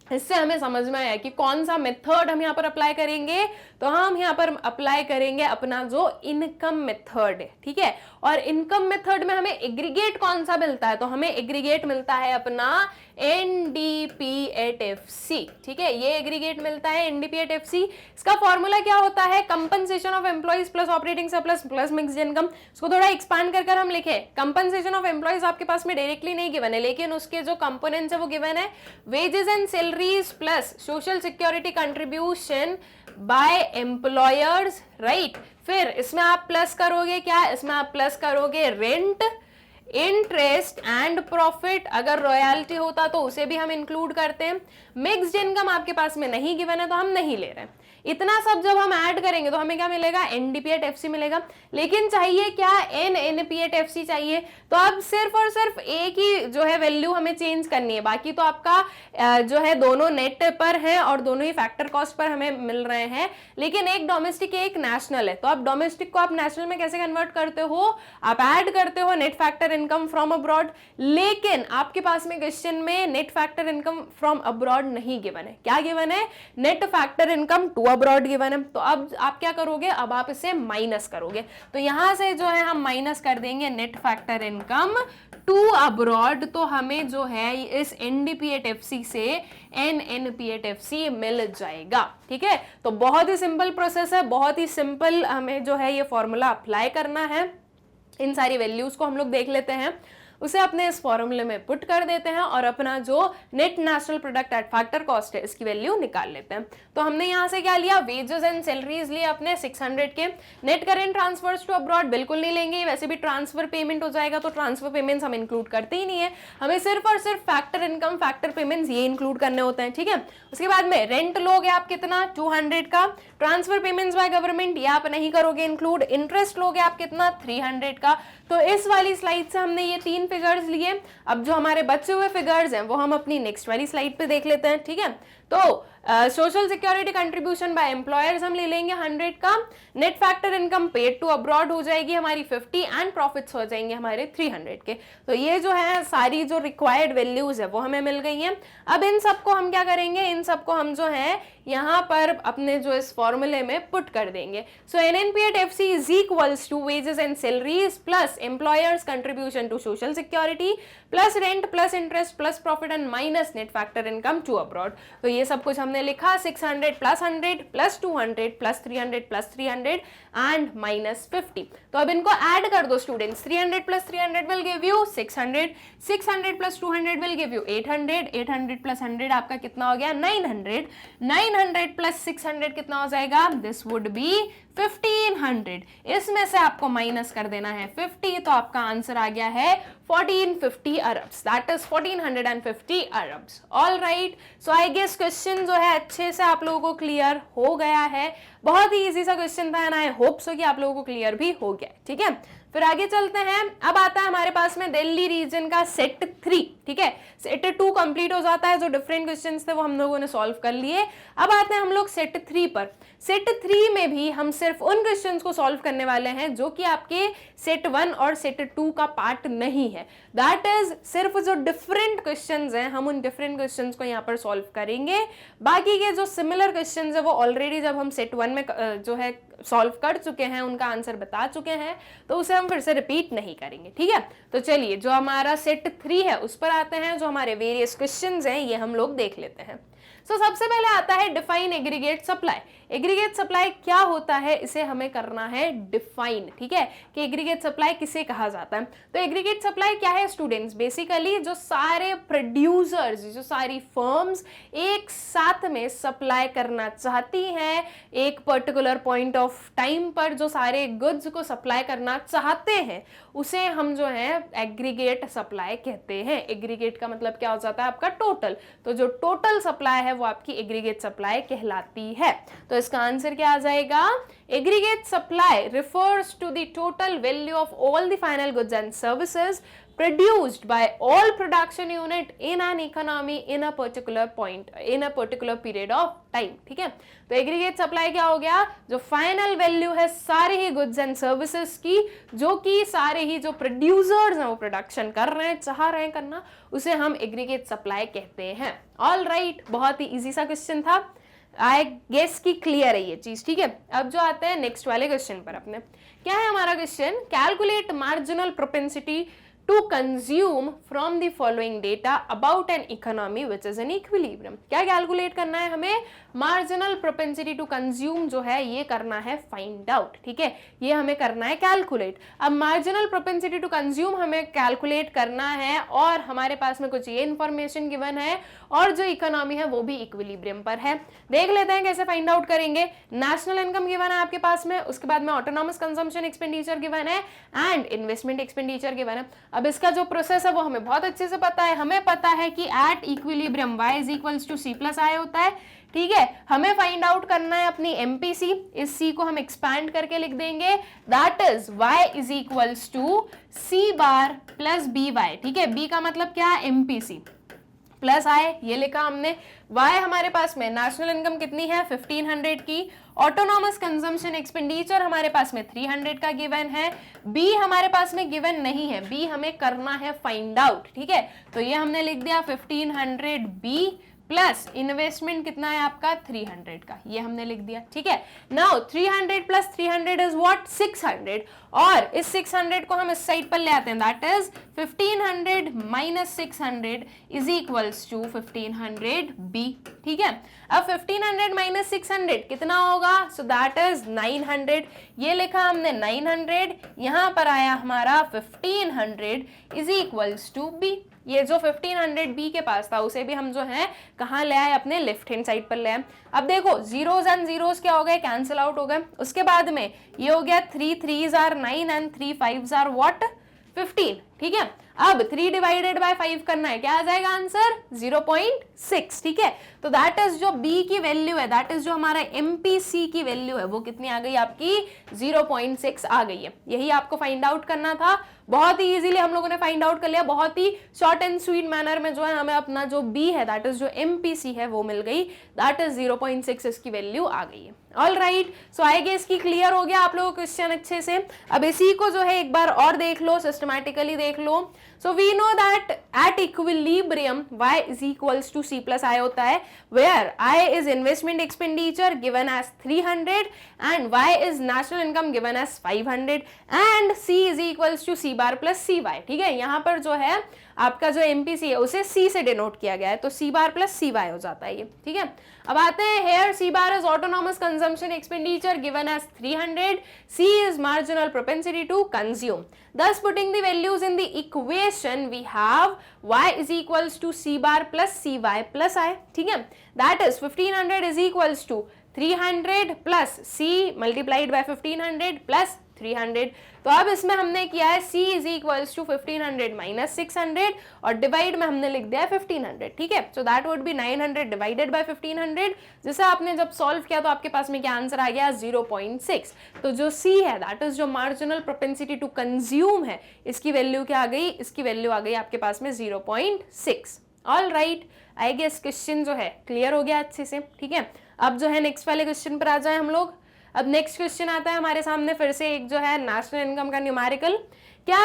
इससे हमें समझ में आया कि कौन सा मेथड हम यहाँ पर अप्लाई करेंगे। तो हम यहाँ पर अप्लाई करेंगे अपना जो इनकम मेथड है। ठीक है, और इनकम मेथड में हमें एग्रीगेट कौन सा मिलता है, तो हमें एग्रीगेट मिलता है अपना एनडीपी एट एफसी। ठीक है, ये एग्रीगेट मिलता है एनडीपी एट एफसी। इसका फॉर्मूला क्या होता है, compensation of employees plus operating surplus plus mixed income. इसको थोड़ा एक्सपांड कर हम लिखे, कंपनसेशन ऑफ एम्प्लॉइज आपके पास में डायरेक्टली नहीं गिवन है, लेकिन उसके जो कंपोनेंट्स है वो गिवन है, wages and salaries plus social security contribution by employers, right. फिर इसमें आप प्लस करोगे क्या, इसमें आप प्लस करोगे रेंट, इंटरेस्ट एंड प्रॉफिट। अगर रॉयल्टी होता तो उसे भी हम इंक्लूड करते हैं। मिक्स्ड इनकम आपके पास में नहीं गिवन है तो हम नहीं ले रहे हैं। इतना सब जब हम ऐड करेंगे तो हमें क्या मिलेगा, एनडीपी एट एफसी मिलेगा। लेकिन चाहिए क्या, एनएनपी एट एफसी चाहिए। तो अब सिर्फ और सिर्फ एक ही जो है वैल्यू हमें चेंज करनी है, बाकी तो आपका जो है दोनों नेट पर है और दोनों ही फैक्टर कॉस्ट पर हमें मिल रहे हैं। लेकिन एक डोमेस्टिक एक नेशनल है, तो आप डोमेस्टिक को आप नेशनल में कैसे कन्वर्ट करते हो, आप ऐड करते हो net factor income from abroad. लेकिन आपके पास में क्वेश्चन में net factor income from abroad नहीं गिवन है। क्या गिवन है, net factor income to abroad given है। तो अब आप क्या करोगे, अब आप इसे माइनस करोगे। तो यहां से जो है हम माइनस कर देंगे net factor income to abroad, तो हमें जो है इस एनडीपी एट एफसी से एनएनपी एट एफसी मिल जाएगा। ठीक है, तो बहुत ही सिंपल प्रोसेस है, बहुत ही सिंपल हमें जो है ये फॉर्मूला अप्लाई करना है। इन सारी वैल्यूज को हम लोग देख लेते हैं, उसे अपने इस फॉर्मूले में पुट कर देते हैं और अपना जो net national product at factor cost है इसकी वैल्यू निकाल लेते हैं। तो हमने यहाँ से क्या लिया, वेजेस एंड सैलरीज लिए अपने 600 के। Net current transfers to abroad बिल्कुल नहीं लेंगे, वैसे भी ट्रांसफर पेमेंट हो जाएगा तो ट्रांसफर पेमेंट्स हम इंक्लूड करते ही नहीं है। हमें सिर्फ और सिर्फ फैक्टर इनकम, फैक्टर पेमेंट्स ये इंक्लूड करने होते हैं। ठीक है, उसके बाद में रेंट लोगे आप कितना, 200 का। ट्रांसफर पेमेंट्स बाय गवर्नमेंट ये आप नहीं करोगे इंक्लूड। इंटरेस्ट लोगे आप कितना, 300 का। तो इस वाली स्लाइड से हमने ये 3 फिगर्स लिए। अब जो हमारे बचे हुए फिगर्स हैं वो हम अपनी नेक्स्ट वाली स्लाइड पे देख लेते हैं। ठीक है, तो social security contribution by employers हम ले लेंगे 100 का। Net factor income paid to abroad हो जाएगी हमारी 50 एंड प्रॉफिट्स हो जाएंगे हमारे 300 के। तो ये जो है सारी जो रिक्वायर्ड वैल्यूज है वो हमें मिल गई हैं। अब इन सबको हम क्या करेंगे, इन सबको हम जो है यहाँ पर अपने जो इस फॉर्मूले में पुट कर देंगे। So NNP at FC is equals to wages and salaries plus employers contribution to social security plus rent plus interest plus profit and minus net factor income to abroad. तो ये सब कुछ हमने लिखा, 600 plus 100 plus 200 plus 300 and minus 50। तो अब इनको add कर दो students, 300 plus 300 will give you 600, 600 plus 200 will give you 800, 800 plus 100 आपका कितना हो गया, 900, 900 प्लस 600 कितना हो जाएगा, दिस वुड बी 1500। इसमें से आपको माइनस कर देना है 50, तो आपका आंसर आ गया है 1450 अरब्स, दैट इज 1450 अरब्स। All right, so I guess question जो है अच्छे से आप लोगों को क्लियर हो गया है। बहुत ही इजी सा क्वेश्चन था एंड आई होप सो कि आप लोगों को क्लियर भी हो गया। ठीक है, फिर आगे चलते हैं। अब आता है हमारे पास में दिल्ली रीजन का सेट 3। ठीक है, सेट 2 कंप्लीट हो जाता है, जो डिफरेंट क्वेश्चंस थे वो हम लोगों ने सॉल्व कर लिए। अब आते हैं हम लोग सेट 3 पर। सेट 3 में भी हम सिर्फ उन क्वेश्चंस को सॉल्व करने वाले हैं जो कि आपके सेट 1 और सेट 2 का पार्ट नहीं है। दैट इज सिर्फ जो डिफरेंट क्वेश्चंस हैं हम उन डिफरेंट क्वेश्चंस को यहाँ पर सॉल्व करेंगे। बाकी के जो सिमिलर क्वेश्चंस है वो ऑलरेडी जब हम सेट 1 में जो है सॉल्व कर चुके हैं, उनका आंसर बता चुके हैं, तो उसे हम फिर से रिपीट नहीं करेंगे। ठीक है, तो चलिए जो हमारा सेट 3 है उस पर आते हैं। जो हमारे वेरियस क्वेश्चंस हैं ये हम लोग देख लेते हैं। सो सबसे पहले आता है define aggregate supply. Aggregate supply क्या होता है, इसे हमें करना है डिफाइन। ठीक है, कि एग्रीगेट सप्लाई किसे कहा जाता है। तो एग्रीगेट सप्लाई क्या है स्टूडेंट्स, बेसिकली जो सारे प्रोड्यूसर्स, जो सारी फर्म्स एक साथ में सप्लाई करना चाहती हैं, एक पर्टिकुलर पॉइंट ऑफ टाइम पर जो सारे गुड्स को सप्लाई करना चाहते हैं, उसे हम जो है एग्रीगेट सप्लाई कहते हैं। एग्रीगेट का मतलब क्या हो जाता है आपका टोटल, तो जो टोटल सप्लाई है वो आपकी एग्रीगेट सप्लाई कहलाती है। तो इसका आंसर क्या आ जाएगा, aggregate supply refers to the total value of all the final goods and services produced by all production unit in an economy in a particular point in a particular period of time. ठीक है, तो aggregate supply क्या हो गया, जो final value है सारे ही goods and services की, जो कि सारे ही जो प्रोड्यूसर्स हैं वो प्रोडक्शन कर रहे हैं, चाह रहे हैं करना, उसे हम एग्रीगेट सप्लाई कहते हैं. ऑल राइट, बहुत ही इजी सा क्वेश्चन था, आई गेस की क्लियर है ये चीज. ठीक है, अब जो आते हैं नेक्स्ट वाले क्वेश्चन पर अपने, क्या है हमारा question, calculate marginal propensity to consume from the following data about an economy which is in equilibrium. क्या कैलकुलेट करना है हमें, मार्जिनल प्रोपेंसिटी टू कंज्यूम जो है ये करना है फाइंड आउट. ठीक है, ये हमें करना है कैलकुलेट. अब मार्जिनल प्रोपेंसिटी टू कंज्यूम हमें कैलकुलेट करना है और हमारे पास में कुछ ये इंफॉर्मेशन गिवन है और जो इकोनॉमी है वो भी इक्विलिब्रियम पर है. देख लेते हैं कैसे फाइंड आउट करेंगे. नेशनल इनकम गिवन है आपके पास में, उसके बाद में ऑटोनॉमस कंजम्पशन एक्सपेंडिचर गिवन है एंड इन्वेस्टमेंट एक्सपेंडिचर गिवन है. अब इसका जो प्रोसेस है वो हमें बहुत अच्छे से पता है. हमें पता है कि at equilibrium y is equals to c plus I होता है. ठीक है, हमें फाइंड आउट करना है अपनी एमपीसी. इस c को हम एक्सपैंड करके लिख देंगे, that is y is equals to c bar plus B Y. ठीक है, b का मतलब क्या है, एमपीसी प्लस आई, ये लिखा हमने. y हमारे पास में नेशनल इनकम कितनी है, 1500 की. ऑटोनॉमस कंजम्पशन एक्सपेंडिचर हमारे पास में 300 का गिवन है. b हमारे पास में गिवन नहीं है, b हमें करना है फाइंड आउट. ठीक है, तो ये हमने लिख दिया 1500 b प्लस इन्वेस्टमेंट कितना है आपका 300 का, ये हमने लिख दिया. ठीक है, नाउ 300 प्लस 300 इज व्हाट, 600. और इस 600 को हम इस साइड पर ले आते हैं, that is 1500 minus 600 is equals to 1500 B. ठीक है, अब 1500 माइनस 600 कितना होगा, सो दैट इज 900. ये लिखा हमने 900, यहां पर आया हमारा 1500 इज इक्वल्स टू बी. ये जो 1500 बी के पास था उसे भी हम जो है कहाँ ले आए, अपने लेफ्ट हैंड साइड पर ले आए. अब देखो जीरोस एंड जीरोस क्या हो गए, कैंसिल आउट हो गए. उसके बाद में ये हो गया 3 3s are 9 and 3 5s are what, 15. ठीक है, अब 3 डिवाइडेड बाय 5 करना है, क्या आ जाएगा आंसर, 0.6. ठीक है, तो दैट इज जो b की वैल्यू है, दैट इज जो हमारा MPC की वैल्यू है, वो कितनी आ गई आपकी, 0.6 आ गई है. यही आपको फाइंड आउट करना था. बहुत ही इजीली हम लोगों ने फाइंड आउट कर लिया, बहुत ही शॉर्ट एंड स्वीट मैनर में जो है हमें अपना जो b है, दैट इज जो MPC है वो मिल गई, दैट इज 0.6 इसकी वैल्यू आ गई है. All right, so I guess की क्लियर हो गया आप लोगों को क्वेश्चन अच्छे से. अब इसी को जो है एक बार और देख लो, सिस्टमैटिकली देख लो. So we know that at equilibrium y is equals to c plus I होता है, where i is investment expenditure given as 300 and y is national income given as 500 and c is equals to c bar plus cy. ठीक है, यहाँ पर जो है आपका जो MPC है उसे c से डिनोट किया गया है, तो c बार प्लस cy हो जाता है ये. ठीक है, अब आते हैं here c bar is autonomous consumption expenditure given as 300, c is marginal propensity to consume. Thus putting the values in the equation we have y is equals to c bar plus cy plus i. ठीक है, that is 1500 is equals to 300 plus c multiplied by 1500 plus 300. तो अब इसमें हमने किया है c is equals to 1500 minus 600 और divide में हमने लिख दिया है 1500. ठीक है, so that would be 900 divided by 1500. जिसे आपने जब सॉल्व किया तो आपके पास में क्या आंसर आ गया, 0.6. तो जो c है दैट इज जो मार्जिनल प्रोपेंसिटी टू कंज्यूम है, इसकी वैल्यू क्या आ गई, इसकी वैल्यू आ गई आपके पास में 0.6. All right, I guess question जो है क्लियर हो गया अच्छे से. ठीक है, अब जो है नेक्स्ट वाले क्वेश्चन पर आ जाए हम लोग. अब नेक्स्ट क्वेश्चन आता है हमारे सामने फिर से एक जो है नेशनल इनकम का न्यूमेरिकल. क्या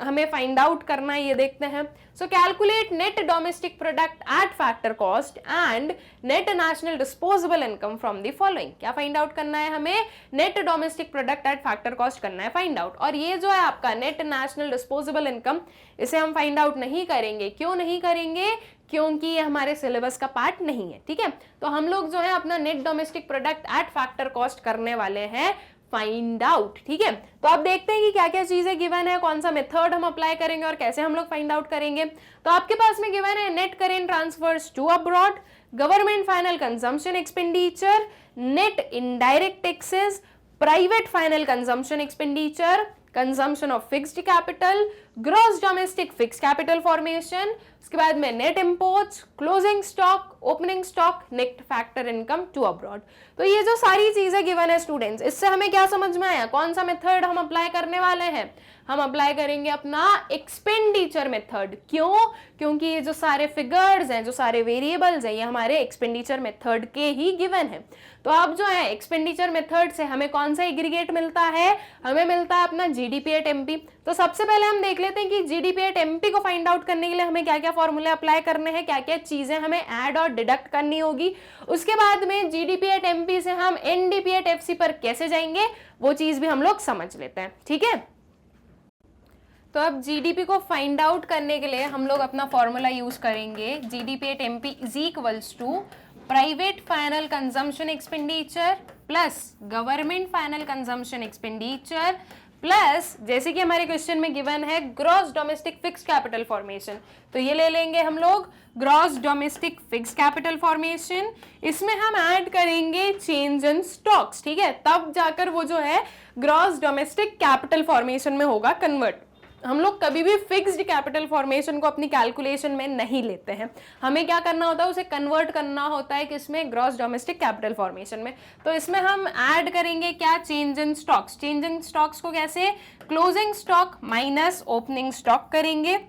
हमें फाइंड आउट करना है ये देखते हैं. सो calculate net domestic product at factor cost and net national disposable income from the following. क्या फाइंड आउट करना है हमें, net domestic product at factor cost करना है फाइंड आउट. और ये जो है आपका नेट नेशनल डिस्पोजेबल इनकम, इसे हम फाइंड आउट नहीं करेंगे. क्यों नहीं करेंगे, क्योंकि ये हमारे सिलेबस का पार्ट नहीं है. ठीक है, तो हम लोग जो है अपना net domestic product at factor cost करने वाले हैं फाइंड आउट. ठीक है, तो आप देखते हैं कि क्या क्या चीजें गिवन है, कौन सा मेथड हम अप्लाई करेंगे और कैसे हम लोग फाइंड आउट करेंगे. तो आपके पास में गिवन है net current transfers to abroad, government final consumption expenditure, net indirect taxes, private final consumption expenditure, consumption of fixed capital, gross domestic fix capital formation, उसके बाद में net imports, closing stock, opening stock, net factor income to abroad. तो ये जो सारी चीजें given है students, इससे हमें क्या समझ में आया, कौन सा मेथड हम अप्लाई करने वाले हैं, हम अप्लाई करेंगे अपना एक्सपेंडिचर मेथड। क्यों? क्योंकि ये जो सारे फिगर्स हैं, जो सारे वेरिएबल्स हैं, ये हमारे एक्सपेंडिचर मेथड के ही गिवन है। तो अब जो है एक्सपेंडिचर मेथड से हमें कौन सा एग्रीगेट मिलता है, हमें मिलता है अपना जीडीपी एट एमपी। तो सबसे पहले हम देख लेते हैं कि जीडीपी एट एमपी को फाइंड आउट करने के लिए हमें क्या क्या फॉर्मूले अप्लाई करने हैं, क्या क्या चीजें हमें ऐड और डिडक्ट करनी होगी। उसके बाद में जीडीपी एट एमपी से हम एनडीपी एट एफसी पर कैसे जाएंगे, वो चीज भी हम लोग समझ लेते हैं। ठीक है, तो अब जीडीपी को फाइंड आउट करने के लिए हम लोग अपना फॉर्मूला यूज करेंगे, GDP at MP is equals to private final consumption expenditure plus government final consumption expenditure plus, जैसे कि हमारे क्वेश्चन में गिवन है, gross domestic fix capital formation. तो ये ले लेंगे हम लोग gross domestic fix capital formation, इसमें हम ऐड करेंगे चेंज इन स्टॉक्स। ठीक है, तब जाकर वो जो है ग्रॉस डोमेस्टिक कैपिटल फॉर्मेशन में होगा कन्वर्ट। हम लोग कभी भी फिक्स्ड कैपिटल फॉर्मेशन को अपनी कैलकुलेशन में नहीं लेते हैं, हमें क्या करना होता है, उसे कन्वर्ट करना होता है किसमें, ग्रॉस डोमेस्टिक कैपिटल फॉर्मेशन में। तो इसमें हम ऐड करेंगे क्या, change in stocks. Change in stocks को कैसे, closing stock minus opening stock करेंगे,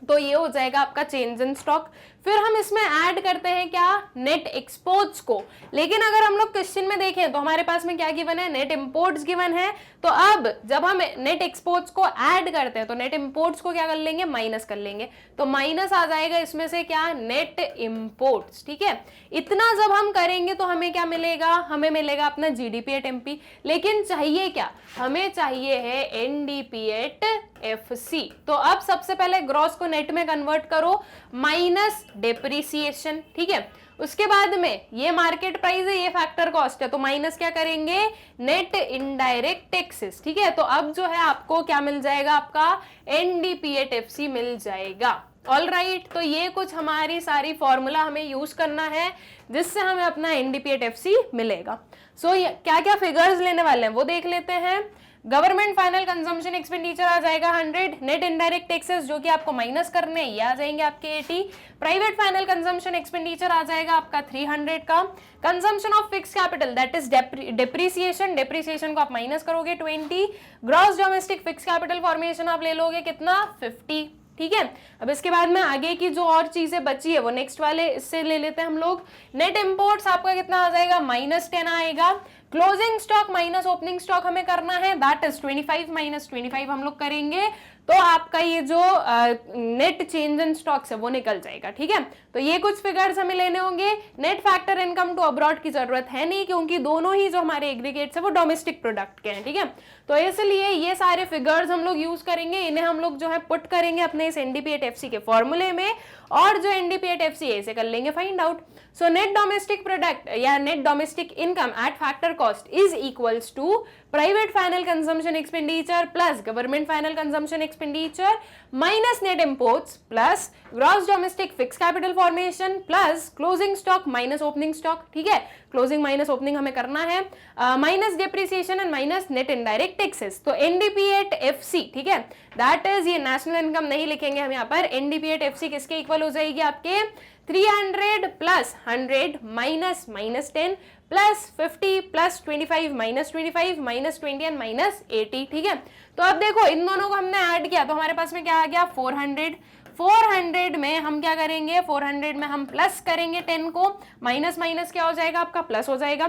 तो ये हो जाएगा आपका चेंज इन स्टॉक। फिर हम इसमें ऐड करते हैं क्या, नेट एक्सपोर्ट्स को। लेकिन अगर हम लोग क्वेश्चन में देखें तो हमारे पास में क्या गिवन है, नेट इंपोर्ट्स गिवन है। तो अब जब हम नेट एक्सपोर्ट्स को ऐड करते हैं तो नेट इंपोर्ट्स को क्या कर लेंगे, माइनस कर लेंगे। तो माइनस आ जाएगा इसमें से क्या, नेट इंपोर्ट्स। ठीक है, इतना जब हम करेंगे तो हमें क्या मिलेगा, हमें मिलेगा अपना जीडीपी एट एमपी। लेकिन चाहिए क्या, हमें चाहिए है एनडीपी एट एफसी। तो अब सबसे पहले ग्रॉस को नेट में कन्वर्ट करो माइनस डेप्रिसिएशन। ठीक है, उसके बाद में ये मार्केट प्राइस है, ये फैक्टर कॉस्ट है, तो माइनस क्या करेंगे, नेट इनडायरेक्ट टैक्सेस। ठीक है, तो अब जो है आपको क्या मिल जाएगा, आपका एनडीपी एट एफसी मिल जाएगा। ऑल राइट, तो ये कुछ हमारी सारी फॉर्मूला हमें यूज करना है जिससे हमें अपना एनडीपी एट एफसी मिलेगा। सो क्या क्या फिगर्स लेने वाले हैं वो देख लेते हैं। गवर्नमेंट फाइनल कंजम्पशन एक्सपेंडिचर आ जाएगा 100, नेट इनडायरेक्ट टैक्सेस जो कि आपको माइनस करने ये आ जाएंगे आपके 80, प्राइवेट फाइनल कंजम्पशन एक्सपेंडिचर आ जाएगा आपका 300 का, consumption of fix capital that is depreciation, depreciation को आप माइनस करोगे 20, gross domestic fix capital formation आप ले लोगे कितना 50। ठीक है, अब इसके बाद में आगे की जो और चीजें बची है वो नेक्स्ट वाले इससे ले लेते हैं हम लोग। नेट इंपोर्ट्स आपका कितना आ जाएगा, -10 आएगा। Closing stock minus opening stock हमें करना है, दैट इज 25 - 25 हम लोग करेंगे, तो आपका ये जो नेट चेंज इन स्टॉक्स है वो निकल जाएगा। ठीक है, तो ये कुछ फिगर्स हमें लेने होंगे। Net factor income to abroad की जरूरत है नहीं क्योंकि दोनों ही जो हमारे एग्रीगेट्स है वो डोमेस्टिक प्रोडक्ट के हैं। ठीक है, तो इसलिए ये सारे फिगर्स हम लोग यूज करेंगे, इन्हें हम लोग जो है पुट करेंगे अपने इस एनडीपी एट एफसी के फॉर्मूले में, और जो एनडीपी एट एफसी है इसे कर लेंगे find out. So net domestic product या net domestic income at factor cost is equals to private final consumption expenditure plus government final consumption expenditure minus net imports plus gross domestic fix capital formation plus closing stock minus opening stock. ठीक है, closing minus opening हमें करना है, minus depreciation and minus net indirect taxes. तो NDP at FC, ठीक है, that is, ये national income नहीं लिखेंगे हम यहाँ पर, एनडीपी एट एफसी किसके इक्वल हो जाएगी आपके 300 plus 100 minus -10 plus 50 plus 25 minus 25 minus 20 and minus 80। ठीक है, तो अब देखो इन दोनों को हमने ऐड किया तो हमारे पास में क्या आ गया 400। 400 में हम क्या करेंगे, 400 में हम प्लस करेंगे 10 को, माइनस माइनस क्या हो जाएगा आपका प्लस हो जाएगा।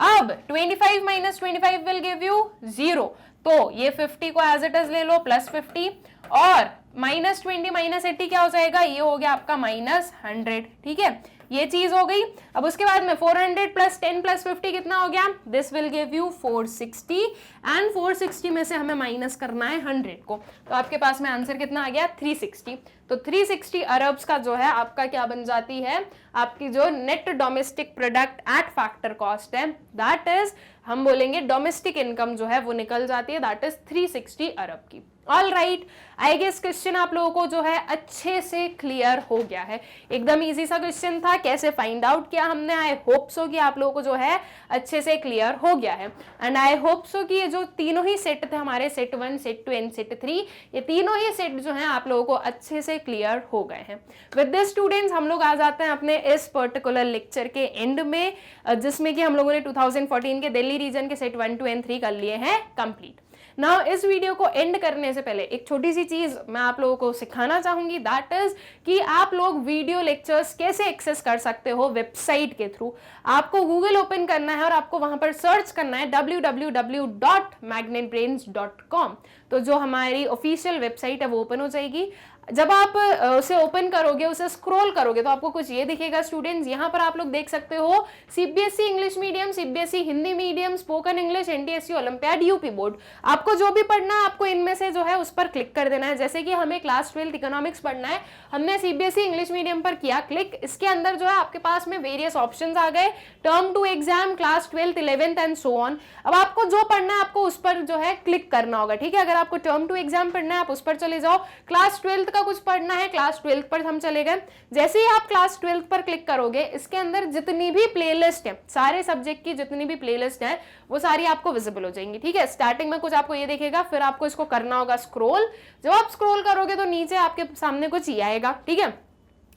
अब 25 माइनस 25 विल गिव यू 0, तो ये 50 को एज इट इज ले लो प्लस 50, और -20 माइनस 80 क्या हो जाएगा, ये हो गया आपका -100। ठीक है, ये चीज हो गई। अब उसके बाद में 400 प्लस 10 प्लस 50 कितना हो गया, this will give you 460, and 460 में से हमें माइनस करना है 100 को, तो आपके पास में आंसर कितना आ गया 360। तो 360 अरब्स का जो है आपका क्या बन जाती है, आपकी जो net domestic product at factor cost है, दैट इज हम बोलेंगे डोमेस्टिक इनकम जो है वो निकल जाती है, दैट इज 360 अरब की। All right, I guess question आप लोगों को जो है अच्छे से क्लियर हो गया है। एकदम इजी सा क्वेश्चन था, कैसे फाइंड आउट किया हमने, आई होप सो कि आप लोगों को जो है अच्छे से क्लियर हो गया है। एंड आई होप सो कि ये जो तीनों ही सेट थे हमारे, सेट 1, सेट 2 एंड सेट 3, ये तीनों ही सेट जो है आप लोगों को अच्छे से क्लियर हो गए हैं। विद दिस स्टूडेंट्स हम लोग आ जाते हैं अपने इस पर्टिकुलर लेक्चर के एंड में, जिसमें कि हम लोगों ने 2014 के दिल्ली रीजन के सेट 1, 2 एंड 3 कर लिए हैं कंप्लीट। नाउ इस वीडियो को एंड करने से पहले एक छोटी सी चीज मैं आप लोगों को सिखाना चाहूंगी, दैट इज कि आप लोग वीडियो लेक्चर्स कैसे एक्सेस कर सकते हो वेबसाइट के थ्रू। आपको गूगल ओपन करना है और आपको वहां पर सर्च करना है www.magnetbrains.com। तो जो हमारी ऑफिशियल वेबसाइट है वो ओपन हो जाएगी। जब आप उसे ओपन करोगे, उसे स्क्रॉल करोगे, तो आपको कुछ ये दिखेगा स्टूडेंट्स। यहाँ पर आप लोग देख सकते हो CBSE English medium, CBSE Hindi medium, spoken English, NTSC olympiad, UP board. आपको जो भी पढ़ना है आपको इनमें से जो है उस पर क्लिक कर देना है। जैसे कि हमें क्लास 12 इकोनॉमिक्स पढ़ना है, हमने सीबीएसई इंग्लिश मीडियम पर किया क्लिक। इसके अंदर जो है आपके पास में वेरियस ऑप्शंस आ गए, term 2 exam, class 12, 11th and so on. अब आपको जो पढ़ना है आपको उस पर जो है क्लिक करना होगा, ठीक है। अगर आपको टर्म 2 एग्जाम पढ़ना है आप उस पर चले जाओ, क्लास 12 का कुछ पढ़ना है क्लास 12 पर हम चले गए। जैसे ही आप क्लास 12 पर क्लिक करोगे, इसके अंदर जितनी भी प्लेलिस्ट है, सारे सब्जेक्ट की जितनी भी प्लेलिस्ट है वो सारी आपको विजिबल हो जाएंगी, ठीक है। स्टार्टिंग में कुछ आपको ये दिखेगा, फिर आपको इसको करना होगा स्क्रॉल। जब आप स्क्रॉल करोगे तो नीचे आपके सामने कुछ ये आएगा, ठीक है।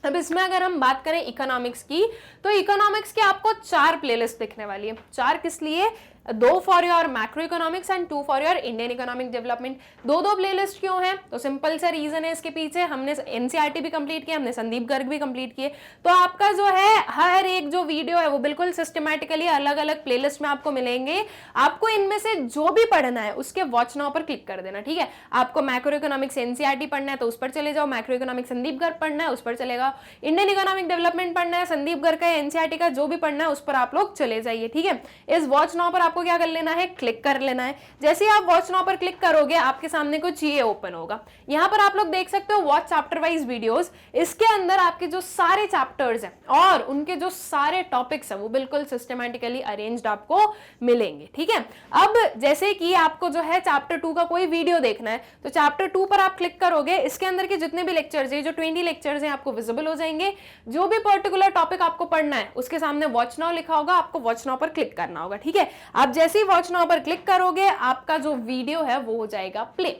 अब इसमें अगर हम बात करें इकोनॉमिक्स की, तो इकोनॉमिक्स की आपको 4 प्लेलिस्ट दिखने वाली है। 4 किस लिए? 2 for your macro economics and 2 for your Indian economic development. 2 playlist क्यों है? तो सिंपल सा रीजन है इसके पीछे, हमने एनसीईआरटी भी कंप्लीट किया, हमने संदीप गर्ग भी कंप्लीट किए। तो आपका जो है हर एक जो वीडियो है वो बिल्कुल सिस्टमैटिकली अलग अलग प्लेलिस्ट में आपको मिलेंगे। आपको इनमें से जो भी पढ़ना है उसके वॉच नाउ पर क्लिक कर देना, ठीक है। आपको मैक्रो इकोनॉमिक्स एनसीईआरटी पढ़ना है तो उस पर चले जाओ, मैक्रो इकोनॉमिक्स संदीप गर्ग पढ़ना है उस पर चलेगा, इंडियन इकोनॉमिक डेवलपमेंट पढ़ना है संदीप गर्ग का, एनसीईआरटी का जो भी पढ़ना है उस पर आप लोग चले जाइए, ठीक है। इस वॉच नाउ पर आपको क्या कर लेना है, क्लिक कर लेना है। जैसे ही आप वॉच नाउ पर क्लिक करोगे आपके सामने कुछ ये ओपन होगा। यहाँ पर आप लोग देख सकते हो वॉच चैप्टर वाइज वीडियोस। इसके अंदर आपके जो सारे चैप्टर्स हैं और उनके जो सारे टॉपिक्स हैं वो बिल्कुल सिस्टमैटिकली अरेंज्ड आपको मिलेंगे, ठीक है। अब जैसे कि आपको जो है चैप्टर 2 का कोई वीडियो देखना है तो चैप्टर 2 पर आप क्लिक करोगे, इसके अंदर के जितने भी लेक्चर्स हैं, जो 20 लेक्चर्स हैं आपको विजिबल हो जाएंगे। जो भी पर्टिकुलर टॉपिक आपको पढ़ना है उसके सामने वॉच नाउ लिखा होगा, आपको वॉच नाउ पर क्लिक करना होगा, ठीक है। आप जैसे ही वॉच नाउ पर क्लिक करोगे आपका जो वीडियो है वो हो जाएगा प्ले।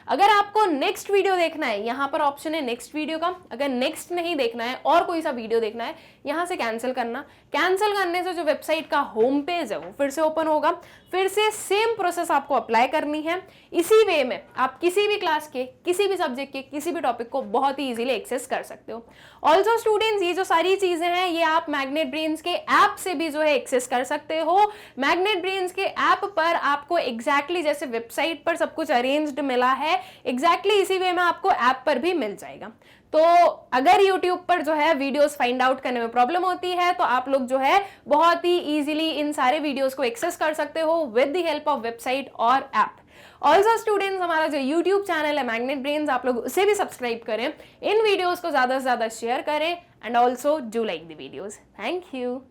अगर आपको नेक्स्ट वीडियो देखना है, यहां पर ऑप्शन है नेक्स्ट वीडियो का। अगर नेक्स्ट नहीं देखना है और कोई सा वीडियो देखना है, यहां से कैंसिल करना। कैंसिल करने से जो वेबसाइट का होम पेज है वो फिर से ओपन होगा, फिर से सेम प्रोसेस आपको अप्लाई करनी है। इसी वे में आप किसी भी क्लास के, किसी भी सब्जेक्ट के, किसी भी टॉपिक को बहुत ही इजीली एक्सेस कर सकते हो। ऑल्सो स्टूडेंट्स, ये जो सारी चीजें हैं ये आप मैग्नेट ब्रेन्स के ऐप से भी जो है एक्सेस कर सकते हो। मैग्नेट ब्रेन्स के ऐप पर आपको एग्जैक्टली जैसे वेबसाइट पर सब कुछ अरेंज्ड मिला है, एग्जैक्टली इसी वे में आपको ऐप पर भी मिल जाएगा। तो अगर YouTube पर जो है वीडियोस फाइंड आउट करने में प्रॉब्लम होती है तो आप लोग जो है बहुत ही इजीली इन सारे वीडियोस को एक्सेस कर सकते हो with the help of website और ऐप। ऑल्सो स्टूडेंट्स, हमारा जो YouTube चैनल है मैग्नेट ब्रेन्स, आप लोग उसे भी सब्सक्राइब करें, इन वीडियोस को ज्यादा से ज्यादा शेयर करें and also do like the videos. Thank you.